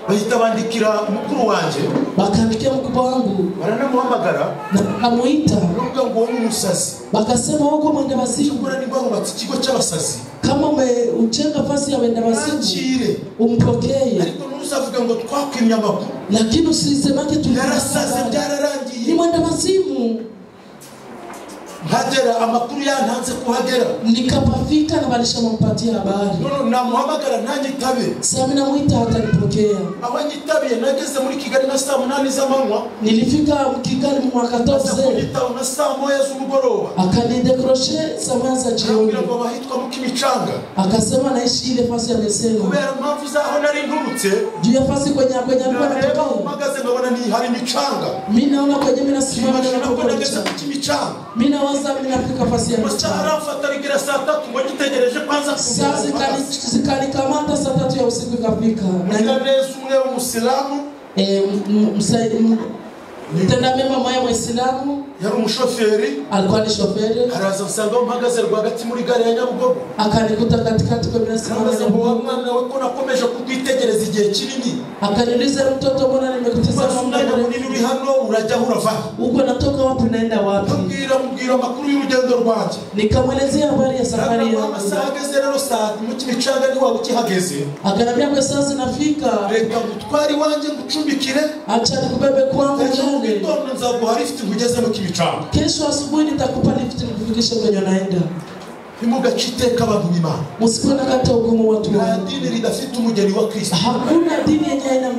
Speaker 1: bahita bandikira mukuru wanjye
Speaker 2: Wakaandikia mkubwa wangu
Speaker 1: baranamuhamagara
Speaker 2: na kamuita.
Speaker 1: bavuga ngo wowe umusazi
Speaker 2: Wakasema huko mwenda wazimu.
Speaker 1: cyokora ni barubatse ikigo cy'abasazi
Speaker 2: Kama umechenga fasi ya wenda wazimu
Speaker 1: akire
Speaker 2: umpokee.
Speaker 1: ariko ntuzavuga ngo twakwimye amakuru
Speaker 2: Lakini usisemake
Speaker 1: yarasaze
Speaker 2: ni
Speaker 1: byararangiye
Speaker 2: mwenda wazimu.
Speaker 1: hagera amakuru yantanze kuhagera
Speaker 2: Nikapafika na walishampatia habari.
Speaker 1: none namuhamagara ntanyitabe
Speaker 2: Sasa mimi namuita hatanipokea.
Speaker 1: aho nyitabiye nageze muri Kigali na saa 8 z'amanywa
Speaker 2: Nilifika Kigali mwaka
Speaker 1: aza
Speaker 2: 14.
Speaker 1: kunyitaho na saa 1 z'umugoroba
Speaker 2: Akanidekroshe saa za jioni.
Speaker 1: ambwira ngo bahitwa mu Kimicanga
Speaker 2: Akasema naishi ile fasi ya Meseno.
Speaker 1: kubera impamvu zaho nari nturutse
Speaker 2: Juu ya fasi kwenye alikuwa
Speaker 1: nareba
Speaker 2: anatokea.
Speaker 1: umagaze ngabona ni hari micanga.
Speaker 2: Mimi naona kwenye mimi nasimama na
Speaker 1: nakwenda
Speaker 2: nakokocha.
Speaker 1: ku kimicanga.
Speaker 2: Mimi nawaza mimi nafika fasi ya
Speaker 1: Machara mfata rigera saa 3 ngo gitegereje kwanza
Speaker 2: sasa zikanikamata saa 3 ya usiku ikafika.
Speaker 1: Na neza umwe w'umusilamu
Speaker 2: Mtenda mema maya Muislamu
Speaker 1: yari umushoferi
Speaker 2: alikuwa ni shoferi
Speaker 1: araza nsanga mpagaze rwagati muri gare ya Nyabugogo
Speaker 2: akanikuta katikati kwa mimi
Speaker 1: araza ngo mwana we ko nakomeje kukwitegereza igihe kinini
Speaker 2: akaniuliza mtoto mbona nimekutazama muda
Speaker 1: mrefu uri hano urajya urava
Speaker 2: uko natoka wapi naenda wapi
Speaker 1: mbwira makuru y'urugendo rwanje
Speaker 2: nikamwelezea habari ya safari yangu
Speaker 1: asageze rero saa mu kimicanga ni waba ukihageze
Speaker 2: akanambia kwa sasa nafika
Speaker 1: reka gutwari wanje gucumbikire
Speaker 2: acha nikubebe kwangu jane
Speaker 1: ndono nzaguha lift ngugeze mu kimicanga
Speaker 2: kesho asubuhi nitakupa lift nikufikishe kwenye naenda
Speaker 1: nimugaciteka abantu b'Imana
Speaker 2: musikuwe na kata ugumu watu
Speaker 1: wa dini lidafite umugeni wa Kristo
Speaker 2: hakuna dini yenye haina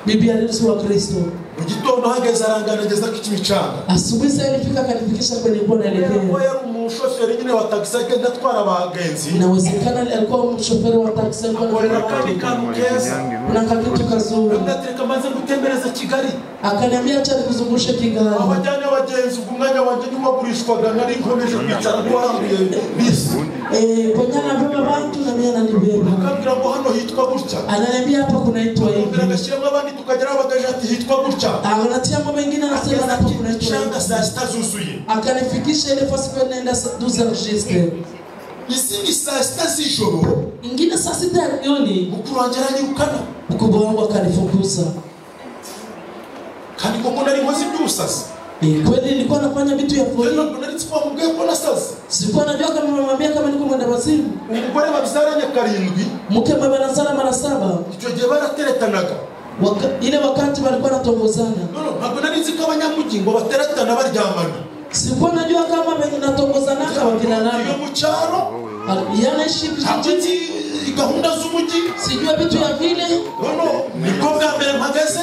Speaker 2: bibi harusi wa Kristo
Speaker 1: mugitondo hageze aranganageza kimicanga
Speaker 2: asubuhi sasa ilifika kanifikisha kwenye bwana elekea
Speaker 1: yari umushoferi nyine wa taxi agenda atwara abagenzi
Speaker 2: inawezekana alikuwa umushoferi wa taxi
Speaker 1: akorera kandi kamukeza
Speaker 2: na kakitu kazuri
Speaker 1: ndatereka maze gutembereza Kigali
Speaker 2: akaniambia acha nikuzungushe Kigali
Speaker 1: abajyanye abagenzi umwanya wanje nyumagurishwaga nari nkomeje kwicara rwahambiye bisi
Speaker 2: bonyana baba bantu na mimi ananibeba
Speaker 1: akambira ngo hano hitwa gutya
Speaker 2: ananiambia hapa kunaitwa hivi
Speaker 1: agashyiramo abandi tukagera bagaje ati hitwa gutya
Speaker 2: anatia mambo mengine anasema hapa kunaitwa
Speaker 1: shanga saa 6 zuzuye
Speaker 2: akanifikisha ile fasi kwa nenda 12 registre
Speaker 1: isindi saa 6 z'ijoro
Speaker 2: ingine saa 6 ya jioni
Speaker 1: mukuru wanjye aranyirukana
Speaker 2: mkubwa wangu akanifukuza
Speaker 1: kandi koko nari nkoze iby'ubusasi
Speaker 2: kweli nilikuwa nafanya vitu ya kweli
Speaker 1: nari twa mubwiye ko nasaze
Speaker 2: sikuwa najua kama nimemwambia kama niko mwenda wazimu
Speaker 1: umugore babyaranye karindwi
Speaker 2: mke babanazana mara 7
Speaker 1: icyo gihe barateretanaga
Speaker 2: ile wakati walikuwa natongozana
Speaker 1: ntabwo nari nzi ko abanyamugi ngo bateretana baryamana
Speaker 2: sikuwa najua kama natongozana wakilalana
Speaker 1: iyo mu cyaro
Speaker 2: yanaishi vijijini
Speaker 1: gahunda z'umugi
Speaker 2: sijua vitu ya vile
Speaker 1: niko bwa mbere mpagaze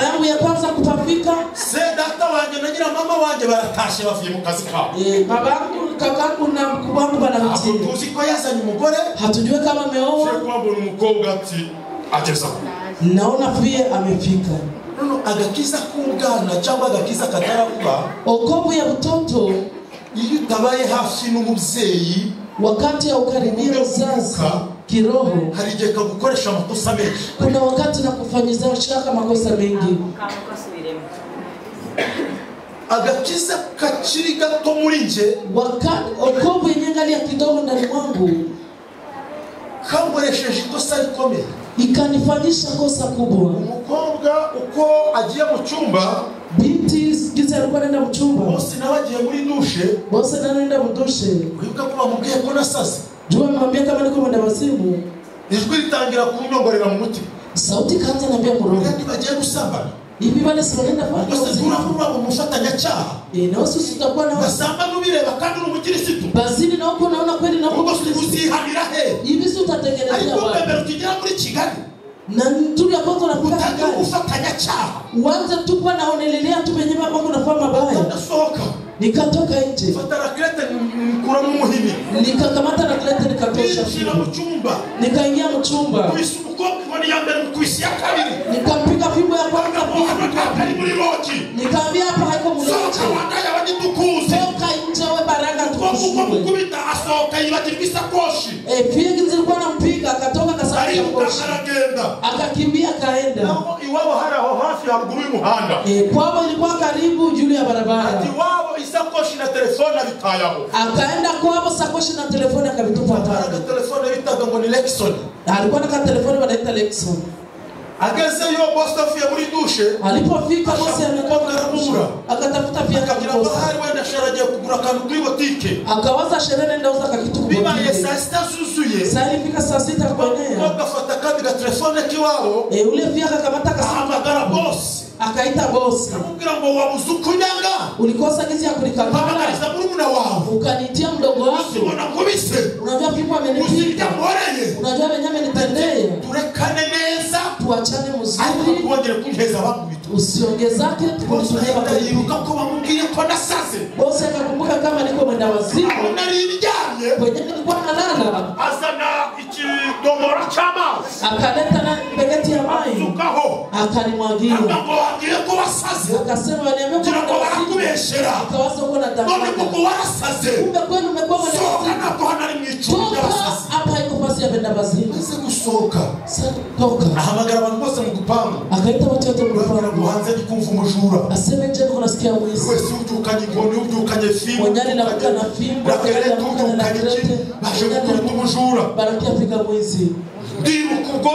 Speaker 2: yangu ya kwanza kupafika
Speaker 1: se data wanjye na nyina mama wanjye baratashe bavuye mu kazi kabo
Speaker 2: babangu kakangu na mkubwa wangu banaruti
Speaker 1: tuzi ko yazanye umugore
Speaker 2: hatujue kama ameoa
Speaker 1: kwambona umukobwa ati ageza
Speaker 2: naona pia amefika
Speaker 1: agakiza k'ubwana cyangwa agakiza katarakuba
Speaker 2: okovu ya mtoto
Speaker 1: iyo utabaye hafi n'umubyeyi
Speaker 2: wakati ya ukaribia uzazi kiroho
Speaker 1: hari igihe kagukoresha amakosa menshi
Speaker 2: kuna wakati na kufanyiza shaka makosa mengi
Speaker 1: agakiza kakiri gato muri nje
Speaker 2: wakati okovu yenyengalia kidogo ndani mwangu
Speaker 1: kangoresheje ikosa rikomeye
Speaker 2: ikanifanyisha kosa kubwa
Speaker 1: umukobwa uko agiye mu cyumba
Speaker 2: binti giza alikuwa anaenda mu cyumba
Speaker 1: bose nawe agiye muri dushe
Speaker 2: bose anaenda mu dushe
Speaker 1: wibuka ko bamubwiye ko nasaze
Speaker 2: jua mwambia kama niko mwenda wazimu
Speaker 1: ijwi ritangira kunyongorera mu mutima
Speaker 2: sauti kanza naambia muroho
Speaker 1: kandi bagiye gusambana
Speaker 2: hivi wale si wanaenda fanya
Speaker 1: bose turabura mu mufatanyacyaha
Speaker 2: na wasi tutakuwa na
Speaker 1: basamba nubireba kandi uri umukirisitu
Speaker 2: bazini na uko naona kweli na uko
Speaker 1: uzihanira he
Speaker 2: hivi si utatengeneza
Speaker 1: ariko
Speaker 2: wapi
Speaker 1: mbere tugera muri Kigali
Speaker 2: na tuli ya kwanza unafika
Speaker 1: utagira
Speaker 2: Kigali
Speaker 1: ufatanyacyaha
Speaker 2: uanze tu kwa naonelelea tu penye mambo unafanya mabaya
Speaker 1: ndasohoka
Speaker 2: nikatoka nje
Speaker 1: fata raklete nkura mu muhini
Speaker 2: nikakamata raklete nikatosha
Speaker 1: nishira mu cyumba
Speaker 2: nikaingia mu chumba
Speaker 1: kwisi umukobwa iboni ya mbere kwisi ya kabiri
Speaker 2: nikampiga fimbo ya kwanza
Speaker 1: kari muri roki
Speaker 2: nikaambia hapa haiko mu
Speaker 1: sohoka wandaya abaditukuze
Speaker 2: toka nje we baranga
Speaker 1: kuko
Speaker 2: tukushukwe
Speaker 1: mukubita asohoka yibagirwa isakoshi
Speaker 2: figi zilikuwa nampiga akatoka kasafisha koshi
Speaker 1: aragenda
Speaker 2: akakimbia kaenda
Speaker 1: iwabo hari aho hafi haruguru y'umuhanda
Speaker 2: kwabo ilikuwa karibu juu ya barabara
Speaker 1: iwabo isakoshi na telefone abitayaho
Speaker 2: akaenda kwabo sakoshi na telefoni akabitupa pale
Speaker 1: telefone bitaga ngo ni Lexon
Speaker 2: alikuwa na telefoni wanaita Lexon
Speaker 1: agezeyo boss afiye muri dushe
Speaker 2: alipofika bosi
Speaker 1: amekabura
Speaker 2: akatafuta pia
Speaker 1: akagira ngo hari wenda sharagiye kugura kantu kuri botike
Speaker 2: akawaza sherehe ndauza kakitu
Speaker 1: bibaye saa 6 zuzuye
Speaker 2: sasa ilifika saa 6 kuenea
Speaker 1: agafata kandi ga telefone kiwabo
Speaker 2: ule pia akakamata
Speaker 1: ahamagara boss
Speaker 2: akaita boss
Speaker 1: amubwira ngo wabuze ukunyanga
Speaker 2: ulikosa kizi ya kulikamata
Speaker 1: mpamagariza murumuna wawe
Speaker 2: ukanitia mdogo wako
Speaker 1: ubona kubise
Speaker 2: unajua pipo amenipiga
Speaker 1: mboreye
Speaker 2: unajua wenyewe nitendee
Speaker 1: turekane neza
Speaker 2: tuachane mzuri.
Speaker 1: Kuongera kuheza bamubita.
Speaker 2: Usiongezake tukutumia wakati.
Speaker 1: Yibuka ko bamubwiye ko nasaze.
Speaker 2: Bosi akakumbuka kama niko mwenda wazimu.
Speaker 1: Nariryamye.
Speaker 2: Kwenye nilikuwa nalala.
Speaker 1: Azana ikidomora cy'amazi.
Speaker 2: Akaleta na begeti ya maji.
Speaker 1: Azukaho.
Speaker 2: Akanimwagia.
Speaker 1: Akamwambia ko wasaze.
Speaker 2: Akasema waniambia kwa
Speaker 1: barakubeshera.
Speaker 2: Akawaza uko na damu.
Speaker 1: None kuko warasaze.
Speaker 2: Kumbe kwenu umekuwa mwenda wazimu.
Speaker 1: Soka napo hanari mwicunga wasaze.
Speaker 2: Hapa haiko fasi ya mwenda wazimu.
Speaker 1: Ese gusohoka.
Speaker 2: Sasa toka.
Speaker 1: Ahamagara abantu bose mu gupanga.
Speaker 2: Akaita watu wote mu
Speaker 1: gupanga. Hanze ndikumva umujura.
Speaker 2: Aseme nje niko nasikia wizi.
Speaker 1: Wese ubyukanye inkoni ubyukanye fimbo.
Speaker 2: Monyani na kuka na fimbo.
Speaker 1: Rakerete ubyukanye iki. Baje gukora umujura.
Speaker 2: Barakia fika mwizi.
Speaker 1: Ndibuka ubwo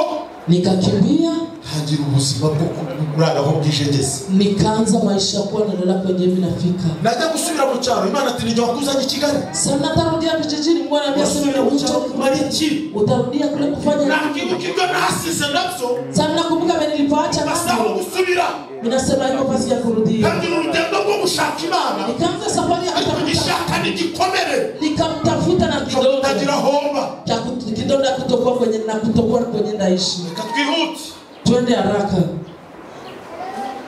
Speaker 2: nikakimbia
Speaker 1: hagira ubuzima bwo kurara aho bwishegese.
Speaker 2: Nikaanza maisha kwa nalala kwenye mimi nafika.
Speaker 1: Najya gusubira mu cyaro Imana ati nijya wakuzanye Kigali.
Speaker 2: Sana tarudia kijijini Bwana amesema na ucho
Speaker 1: mariki.
Speaker 2: Utarudia kule kufanya.
Speaker 1: Na kibukigo nasize nabyo.
Speaker 2: Sana nakumbuka mimi nilipoacha
Speaker 1: nasi. Basa gusubira.
Speaker 2: Ninasema iko fasi ya kurudia.
Speaker 1: Kandi urugendo rwo gushaka Imana.
Speaker 2: Nikaanza safari ya
Speaker 1: kutafuta nigikomere.
Speaker 2: Nikamtafuta na kidogo.
Speaker 1: Utagira homba.
Speaker 2: Kidonda kutokuwa kwenye na kutokuwa kwenye ndaishi.
Speaker 1: Katwihuti.
Speaker 2: Twende haraka.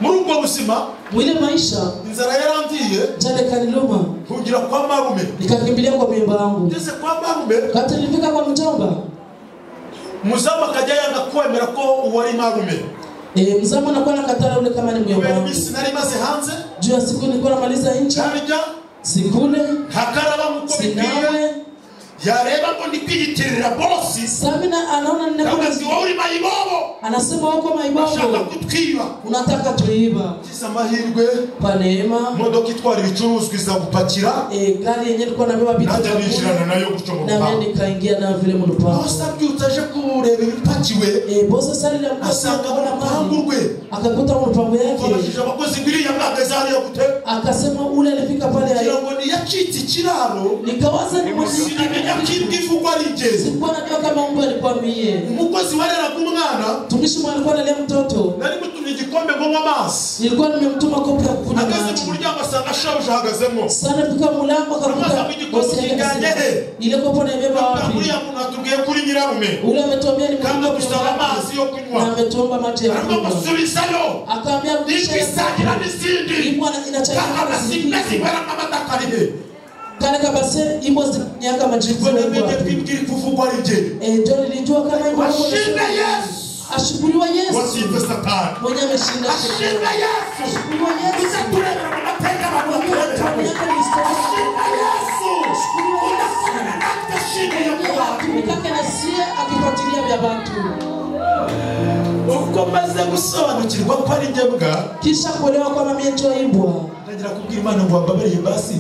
Speaker 1: Muri ubwo busima
Speaker 2: mwile maisha
Speaker 1: inzara yarandiye
Speaker 2: jale kaniluma
Speaker 1: kugira kwa marume
Speaker 2: nikakimbilia kwa mimba yangu
Speaker 1: ndese kwa marume
Speaker 2: kati nilifika kwa mjomba
Speaker 1: muzama kaja yanga kwemera ko uwari marume
Speaker 2: mzama anakuwa nakatala ule kama ni mjomba wangu
Speaker 1: mimi sinari maze hanze
Speaker 2: juu ya siku nilikuwa namaliza nchi sikule
Speaker 1: hakaraba muko bikiye yareba ngo ndikwiyitirira bosi
Speaker 2: Samina anaona ninakuwa
Speaker 1: uri mayibobo
Speaker 2: anasema wako mayibobo
Speaker 1: unataka kutwiba
Speaker 2: unataka tuiba
Speaker 1: kisa mahirwe
Speaker 2: kwa neema
Speaker 1: modoka itwara ibicuruzwa iza gupakira
Speaker 2: gari yenyewe ilikuwa nabeba vitu
Speaker 1: najya nishirana nayo guco mu
Speaker 2: na mimi nikaingia na vile mlupango
Speaker 1: bosi abyutaje kureba ibipakiwe
Speaker 2: bosi sali la
Speaker 1: asanga mpango
Speaker 2: akakuta mlupango yake
Speaker 1: abakozi ngiri ya mwagaza ari gute
Speaker 2: akasema ule alifika pale
Speaker 1: ngo ni yakiti kiraro
Speaker 2: nikawaza ni
Speaker 1: Kifugwa rigeze.
Speaker 2: Sikuwa najua kama Mungu alikuwa mie.
Speaker 1: Umukozi warera ku mwana.
Speaker 2: Tumishi mwana alikuwa analea mtoto.
Speaker 1: Nari mutumye igikombe ngo amazi.
Speaker 2: Nilikuwa nimemtuma kopi ya kukunywa maji.
Speaker 1: Akaze mu muryango asanga shabuja hagazemo.
Speaker 2: Sana fika mulango akakuta
Speaker 1: bosi yiganye.
Speaker 2: Ile kopo na ibeba wapi?
Speaker 1: Muri yamuntu atubwiye kuri nyirarume.
Speaker 2: Ule ametuambia ni
Speaker 1: kama kusaba amazi yo kunywa.
Speaker 2: Na ametuomba maji ya kunywa.
Speaker 1: Akamusubizayo.
Speaker 2: Akaambia
Speaker 1: rudisha. Ikisagira nisindi.
Speaker 2: Ni mwana inachaka.
Speaker 1: Kama simezi wala mama takaribe.
Speaker 2: Kale kabase imo nyaka majibu
Speaker 1: kwa nini twibwira kuvugwa rije
Speaker 2: ndio nilijua kama imo
Speaker 1: washinda Yesu
Speaker 2: ashukuriwa Yesu
Speaker 1: washinda Satani
Speaker 2: mwenye ameshinda
Speaker 1: washinda Yesu
Speaker 2: ashukuriwa Yesu
Speaker 1: tunakureba mu mateka abantu washinda Yesu unafanya nakta shinda ya
Speaker 2: tumikake na sie akifuatilia vya watu
Speaker 1: uko maze gusobanukirwa ko ari njebwa
Speaker 2: kisha kuelewa kwamba mimi ndio imbwa
Speaker 1: ndagira kubwira Imana ngo wababariye basi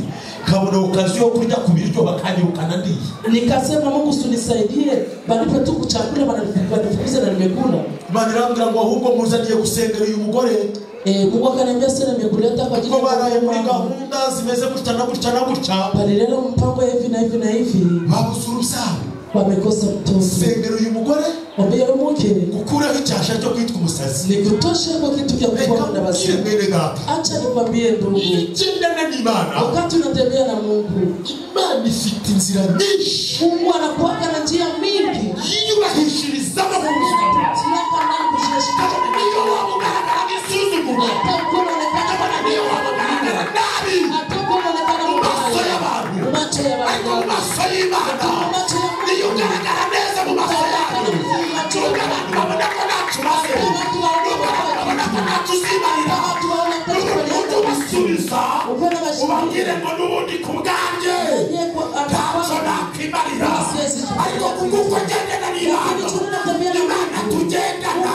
Speaker 1: kabona ukaziyo kurya kubiryo bakanyirukana ndiye
Speaker 2: nikasema Mungu usinisaidie balipe tu kuchakula banifukuze na nimekula
Speaker 1: Imana irambwira ngo ahubwo muzaniye gusengera uyu mugore
Speaker 2: Mungu akaniambia sasa nimekuleta kwa ajili
Speaker 1: ya muri gahunda zimeze gutya na gutya na gutya
Speaker 2: bali leo mpango hivi na hivi na hivi
Speaker 1: babusurusa
Speaker 2: wamekosa mtoto
Speaker 1: sengera uyu mugore
Speaker 2: ombea umuke
Speaker 1: gukuraho icyasha cyo kwitwa umusazi
Speaker 2: nikutosha kwa kitu cha kuwa na basi acha nikwambie ndugu
Speaker 1: igendana n'Imana
Speaker 2: wakati unatembea na Mungu
Speaker 1: Imana ifite inzira nyinshi
Speaker 2: Mungu anakuwa na njia mingi
Speaker 1: yubahishiriza mu buzima niyo wamugaragara n'isuzugurwa atakuonekana niyo wamugaragara nabi atakuonekana mu maso y'abantu ariko mu maso y'Imana niyo ugaragara neza mu maso y'abantu cyuga abantu babona ko natumaze babona ko natuzimarira n'umuntu basubiza ubabwire ngo n'ubundi ku bwanjye ntacyo nakwimarira ariko kuko ugendana n'Imana Imana tugendana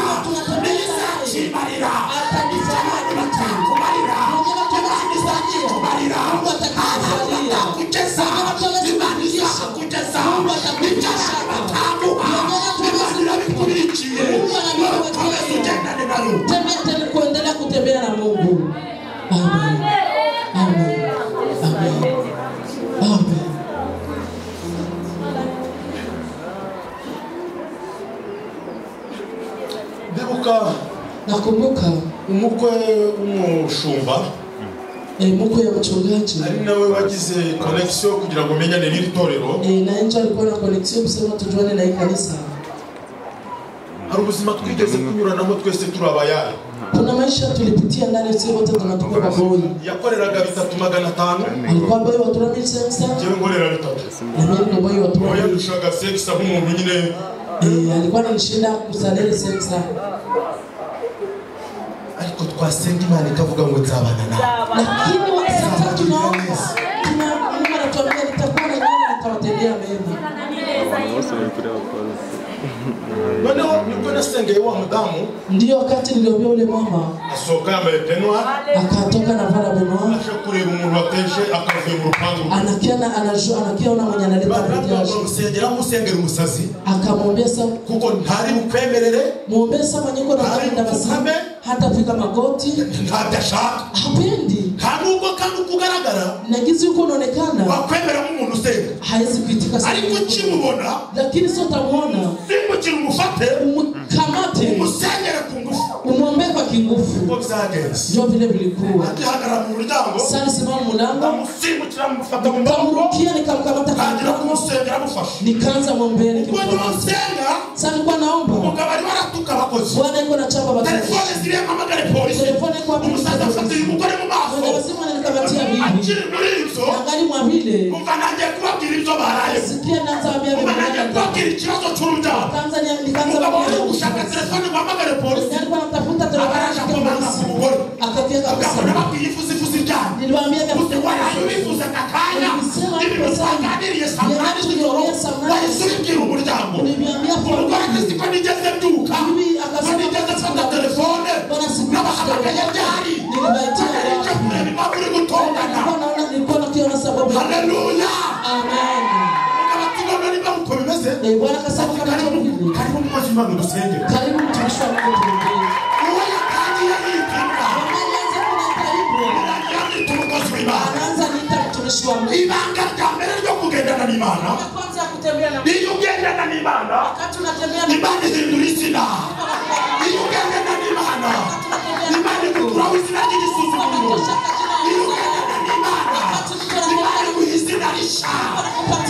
Speaker 1: n'izakimarira iby'abantu batakumarira Imana izakikumarira abatakugeza Imana izakugeza iby'abantu bataguha Imana irabikurikiye bakomeze ugendane nayo
Speaker 2: kuendelea kutembea na Mungu. Amen. Amen. Amen. Amen. Nakumbuka
Speaker 1: umukwe w'umushumba
Speaker 2: mukwe ya mchungaji
Speaker 1: ari nawe wagize connection kugira ngo menyane n'iri torero
Speaker 2: na nje alikuwa na connection kusema tujuane na kanisa
Speaker 1: hari ubuzima twigeze kunyuranamo twese turabayaya.
Speaker 2: Kuna maisha tulipitia ndani sisi wote tunatoka pamoja.
Speaker 1: Yakoreraga 3500.
Speaker 2: Alikuwa boy wa 3500.
Speaker 1: Je, ngorera 3.
Speaker 2: Na mimi ndo boy wa 3.
Speaker 1: Oya dushaga sexa nk'umuntu nyine.
Speaker 2: Alikuwa ananishinda kusalele sexa.
Speaker 1: Ariko twasenga Imana ikavuga ngo nzabana nawe.
Speaker 2: Lakini sasa tunaomba Mungu anatuambia nitakuwa na nyinyi nitawatendea mema.
Speaker 1: Noneho nibwo nasengeye wa mudamu.
Speaker 2: Ndio wakati niliombea ule mama
Speaker 1: asohoka yambaye penwa
Speaker 2: akatoka na vara penwa
Speaker 1: kureba umuntu wateshe akavuye mu rupangu
Speaker 2: anakiona mwenye analeta biashara
Speaker 1: musengera musengera umusazi
Speaker 2: akamwombea sana
Speaker 1: kuko ntari bukwemerere
Speaker 2: muombea sana mwenye ko napenda basi hata fika magoti
Speaker 1: ntabashaka
Speaker 2: hapendi
Speaker 1: hanuko kandi kugaragara
Speaker 2: nagize uko unaonekana
Speaker 1: wakwemera nk'umuntu usenga
Speaker 2: haizi kuitika sana
Speaker 1: ariko kimubona
Speaker 2: lakini sio tamuona
Speaker 1: simukira umufate
Speaker 2: umkamate
Speaker 1: umusengere ku ngufu
Speaker 2: umwombee kwa kingufu ndio vile vilikuwa
Speaker 1: akihagara mu muryango
Speaker 2: sasa simama mlango
Speaker 1: musimukira mufata mu maboko
Speaker 2: kia nikamkamata
Speaker 1: kagira kumusengera mufasha
Speaker 2: nikaanza mwombea nikimfanya sasa nilikuwa naomba
Speaker 1: mugabari baratuka abakozi
Speaker 2: bwana yuko na chapa basi
Speaker 1: telefone zile mamagare polisi
Speaker 2: telefone kwa
Speaker 1: umusaza afata umugore mu maso
Speaker 2: lazima nikamatia bibi
Speaker 1: akiri muri ibyo
Speaker 2: angali mwa vile
Speaker 1: kumva nanjye kubabwira ibyo baraye
Speaker 2: sikia naanza ambia bibi
Speaker 1: nanjye kubabwira ikibazo cy'uruda
Speaker 2: Tanzania nikaanza
Speaker 1: kubabwira gushaka telefone mamagare polisi
Speaker 2: nilikuwa natafuta
Speaker 1: abaraje kumama ku mugore
Speaker 2: akafika
Speaker 1: akabona babwiye ifuzifuzi cyane
Speaker 2: niliwaambia
Speaker 1: gusa waraye bifuza kakanya ibintu twaganiriye samani z'ijoro wahise ubibwira umuryango
Speaker 2: niliwaambia
Speaker 1: umugore ati ko nigeze mbyuka nigeze mfata telefone n'abahamagaye byari nibaitia kureba uri gutongana
Speaker 2: nilikuwa nakiona sababu
Speaker 1: haleluya
Speaker 2: amen
Speaker 1: abatugana niba uko bimeze
Speaker 2: bwana kasaba karibu
Speaker 1: mukozi Imana dusenge
Speaker 2: karibu mtumishi wa Mungu tuombee
Speaker 1: uwo yatangiye yitinda
Speaker 2: anaanza kuna karibu
Speaker 1: umukozi w'Imana
Speaker 2: anaanza nita mtumishi wa Mungu
Speaker 1: ibanga rya mbere ryo kugendana n'Imana
Speaker 2: kwanza kutembea na
Speaker 1: iyo ugendana n'Imana
Speaker 2: wakati unatembea na
Speaker 1: Imana ihindura izina iyo ugendana n'Imana Imana ikuraho izina ry'igisuzuguriro iyo ugendana n'Imana Imana iguha izina rishya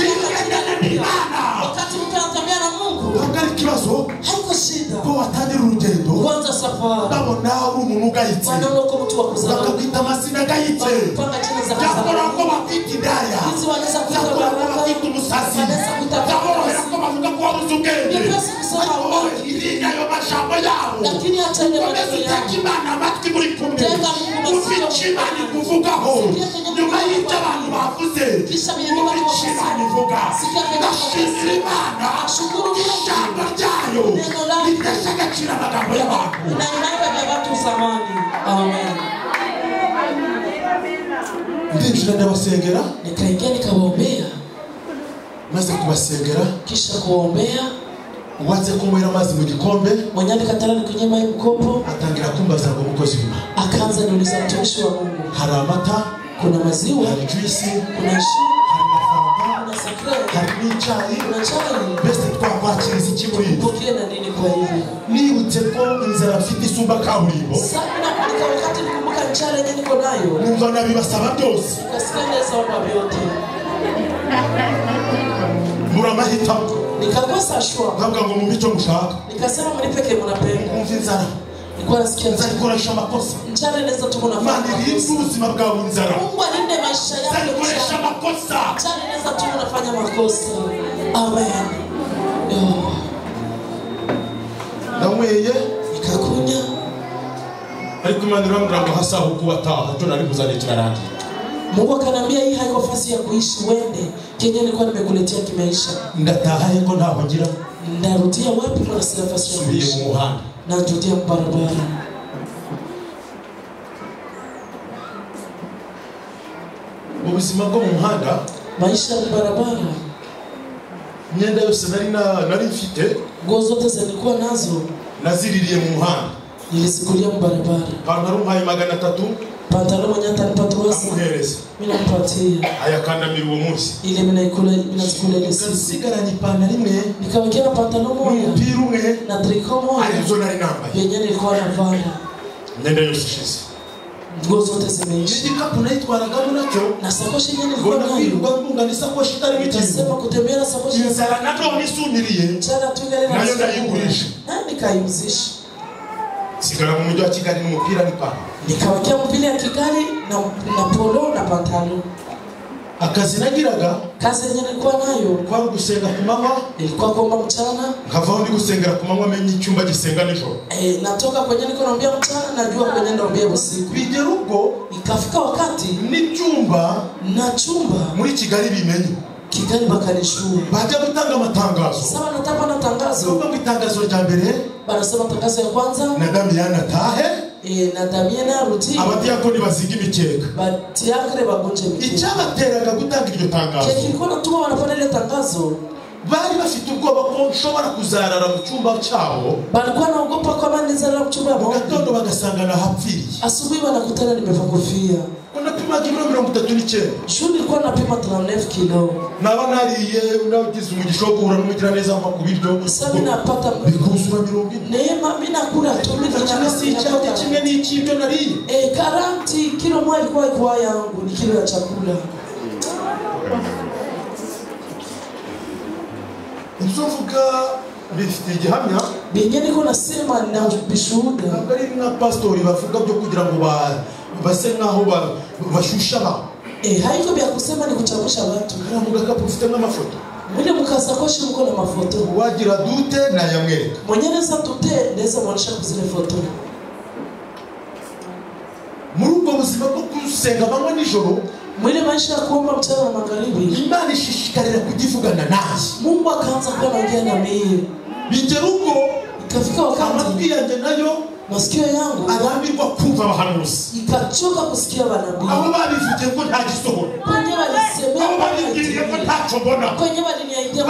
Speaker 1: iyo ugendana n'Imana
Speaker 2: wakati mtu anatembea na Mungu
Speaker 1: ntabwo ari ikibazo
Speaker 2: haiko shida
Speaker 1: ko watangira urugendo
Speaker 2: kwanza safari
Speaker 1: babona uri umuntu ugayitse
Speaker 2: wanaona uko mtu wa kuzaa
Speaker 1: bakakwita amazina agayitse
Speaker 2: panga chini za
Speaker 1: byakora
Speaker 2: kuzaa
Speaker 1: ko bakwita indaya
Speaker 2: hizi wanaweza kuita
Speaker 1: byakora ko
Speaker 2: baraka
Speaker 1: bakwita umusazi
Speaker 2: wanaweza kuita
Speaker 1: byakorohera ko bavuga ko wabuze ubwenge
Speaker 2: Nipesi kusema uongo.
Speaker 1: irinya ayo majambo yabo
Speaker 2: lakini hata ile
Speaker 1: komeza
Speaker 2: maneno
Speaker 1: uteka
Speaker 2: yao
Speaker 1: Imana amatwi muri kumwe
Speaker 2: Tega Mungu masikio.
Speaker 1: ufite Imana ikuvugaho
Speaker 2: Sikia kenye Mungu
Speaker 1: nyuma y'ibyo
Speaker 2: anakuambia.
Speaker 1: abantu bavuze
Speaker 2: Kisha vile Mungu
Speaker 1: ufite Imana ivuga
Speaker 2: Sikia kenye Mungu
Speaker 1: ndashimira Imana
Speaker 2: Shukuru Mungu.
Speaker 1: ijambo ryayo
Speaker 2: Neno lake.
Speaker 1: ritesha agaciro amagambo y'abantu
Speaker 2: na inaenda vya watu zamani amen
Speaker 1: ndinjira ndabasengera
Speaker 2: nikaingia nikawaombea
Speaker 1: maze kubasengera
Speaker 2: kisha kuwaombea
Speaker 1: uwanze kunywera amazi mu gikombe
Speaker 2: mwenye alikatalani kwenye maji mkopo
Speaker 1: atangira kumbaza ngo mukozi w'Imana
Speaker 2: akaanza niuliza mtumishi wa Mungu
Speaker 1: hari amata
Speaker 2: kuna maziwa
Speaker 1: hari juisi
Speaker 2: kuna shi
Speaker 1: hari na fanta
Speaker 2: kuna sakre
Speaker 1: hari n'icyayi
Speaker 2: kuna chai
Speaker 1: mbese twakwakiriza iki muri ibi
Speaker 2: pokea na nini kwa hivi
Speaker 1: nibutse ko inzara mfite isumba kaburimbo
Speaker 2: sana kulika wakati nikumbuka njala yenye niko nayo
Speaker 1: numva nabibasaba byose
Speaker 2: nikasikiliza omba vyote
Speaker 1: muri amahitamo
Speaker 2: nikakosa shwa
Speaker 1: ntabwo ngo mu bico mushaka
Speaker 2: nikasema mlipeke mnapenda
Speaker 1: umva inzara
Speaker 2: nilikuwa nasikia
Speaker 1: nzayikoresha amakosa
Speaker 2: njala inaweza tu
Speaker 1: Imana
Speaker 2: mnafanya
Speaker 1: irinde ubuzima bwawe inzara
Speaker 2: Mungu alinde maisha yako
Speaker 1: nzayikoresha amakosa
Speaker 2: njala inaweza tu mnafanya makosa amen Yo.
Speaker 1: nanyweye
Speaker 2: nikakunya
Speaker 1: ariko Imana irambwira ngo hasaho kubataha cyo nari kuzana kirarangiye
Speaker 2: Mungu akanambia hii haiko nafasi ya kuishi wende kenye nilikuwa nimekuletea kimaisha
Speaker 1: ndataha ariko ntaho ngira
Speaker 2: ndarudia wapi kwa nafasi ya
Speaker 1: subiye
Speaker 2: kuishi
Speaker 1: mu muhanda
Speaker 2: narudia barabara
Speaker 1: mu buzima bwo mu muhanda
Speaker 2: maisha ya barabara
Speaker 1: imyenda yose nari mfite
Speaker 2: nguo zote zilikuwa nazo
Speaker 1: naziririye mu muhanda
Speaker 2: nilisimulia barabara
Speaker 1: pantaro mpaye 300
Speaker 2: pantalo mwenye atanipatuwasa
Speaker 1: amuhereza
Speaker 2: mimi nampatia
Speaker 1: ayakandamira uwo munsi
Speaker 2: ile minazikula ile siku
Speaker 1: nsigaranye ipantaro imwe
Speaker 2: nikawekea pantalo moja
Speaker 1: n'umupira umwe
Speaker 2: na triko moja
Speaker 1: arizo nari nambaye
Speaker 2: yenye nilikuwa navaa
Speaker 1: imyenda yose ishize
Speaker 2: nguo zote zimeisha.
Speaker 1: Igikapu nayitwaragamo nacyo
Speaker 2: Na sakoshi yenyewe
Speaker 1: ngo
Speaker 2: nilikuwa nayo.
Speaker 1: nabwirwa mbunga ni sakoshi itari
Speaker 2: Nikasema
Speaker 1: bikiri.
Speaker 2: kutembea na sakoshi ya
Speaker 1: Inzara nabwo nisumiriye
Speaker 2: Chana tu ile
Speaker 1: nayo ndayigurisha.
Speaker 2: Na nikaiuzisha.
Speaker 1: Sigara mu mujyi wa Kigali n'umupira n'ipantaro.
Speaker 2: Nikawekea mpira ya Kigali na polo na pantalo.
Speaker 1: Akazi nagiraga
Speaker 2: Kazi yenyewe nilikuwa nayo
Speaker 1: kwa gusenga ku manywa,
Speaker 2: ilikuwa kuomba mchana.
Speaker 1: nkavaho ndi gusengera ku manywa amenye icyumba gisenga nijoro.
Speaker 2: Natoka kwenye niko naombea mchana, najua kwenye naombea usiku.
Speaker 1: Bigera ubwo
Speaker 2: Ikafika wakati
Speaker 1: n'icyumba
Speaker 2: na chumba
Speaker 1: muri Kigali bimenye.
Speaker 2: Kigali bakanishuru.
Speaker 1: Bajya gutanga amatangazo.
Speaker 2: Sasa nataka na tangazo.
Speaker 1: Soma itangazo rya mbere
Speaker 2: Barasema tangazo ya kwanza
Speaker 1: na Damiana tahe.
Speaker 2: na Damiana ruti.
Speaker 1: Abadiyakoni bazinga imikeka.
Speaker 2: Batiakre bagunje mikeka.
Speaker 1: Icyabateraga gutanga iryo tangazo.
Speaker 2: Kilikuwa natuma wanafanya ile tangazo.
Speaker 1: Bari bafite ubwoba ko nshobora kuzarara mu cyumba cyabo.
Speaker 2: Balikuwa naogopa kama nizarara mu cyumba
Speaker 1: Mu gatondo bagasanga hapfiriye.
Speaker 2: Asubuhi wanakutana nimeva kofia.
Speaker 1: Unapima kilo 39.
Speaker 2: Shuni ilikuwa napima 39 kilo.
Speaker 1: Naba nariye unagize umugisho wo guhura n'umugira neza mva ku biryo.
Speaker 2: Sasa napata
Speaker 1: bikuzura 40.
Speaker 2: neema mimi nakula tu mimi
Speaker 1: cyane kimwe n'ikibyo nariye.
Speaker 2: 40 kilo moja ilikuwa yangu ni kilo ya chakula.
Speaker 1: Nzovuga bifite igihamya
Speaker 2: Binye niko nasema na bishuhuda.
Speaker 1: Ntabwo na pastori bavuga byo kugira ngo base naho bashusha ba.
Speaker 2: Haiko bya kusema ni kuchagusha watu.
Speaker 1: Aramuga kapo ufite n'amafoto.
Speaker 2: Mwile mkasakoshi mko na mafoto.
Speaker 1: Wagira dute na yamwereka.
Speaker 2: Mwenye neza dute neza mwanisha kuzile foto.
Speaker 1: Muri ubwo buzima bwo kusenga bamwe nijoro
Speaker 2: mwile maisha ya kuomba mchana na magharibi
Speaker 1: Imana ishishikarira kugivugana nawe.
Speaker 2: Mungu akaanza kuwa anaongea na mimi.
Speaker 1: Bigera ubwo
Speaker 2: Ikafika wakati
Speaker 1: amatwi yanjye nayo
Speaker 2: masikio yangu
Speaker 1: arambirwa kumva abahanuzi.
Speaker 2: ikachoka kusikia wanabii.
Speaker 1: Abo babivugiye ko nta gisohora.
Speaker 2: Kwenye walisemea
Speaker 1: Abo babibwiriye ko ntacyo mbona.
Speaker 2: kwenye waliniaidia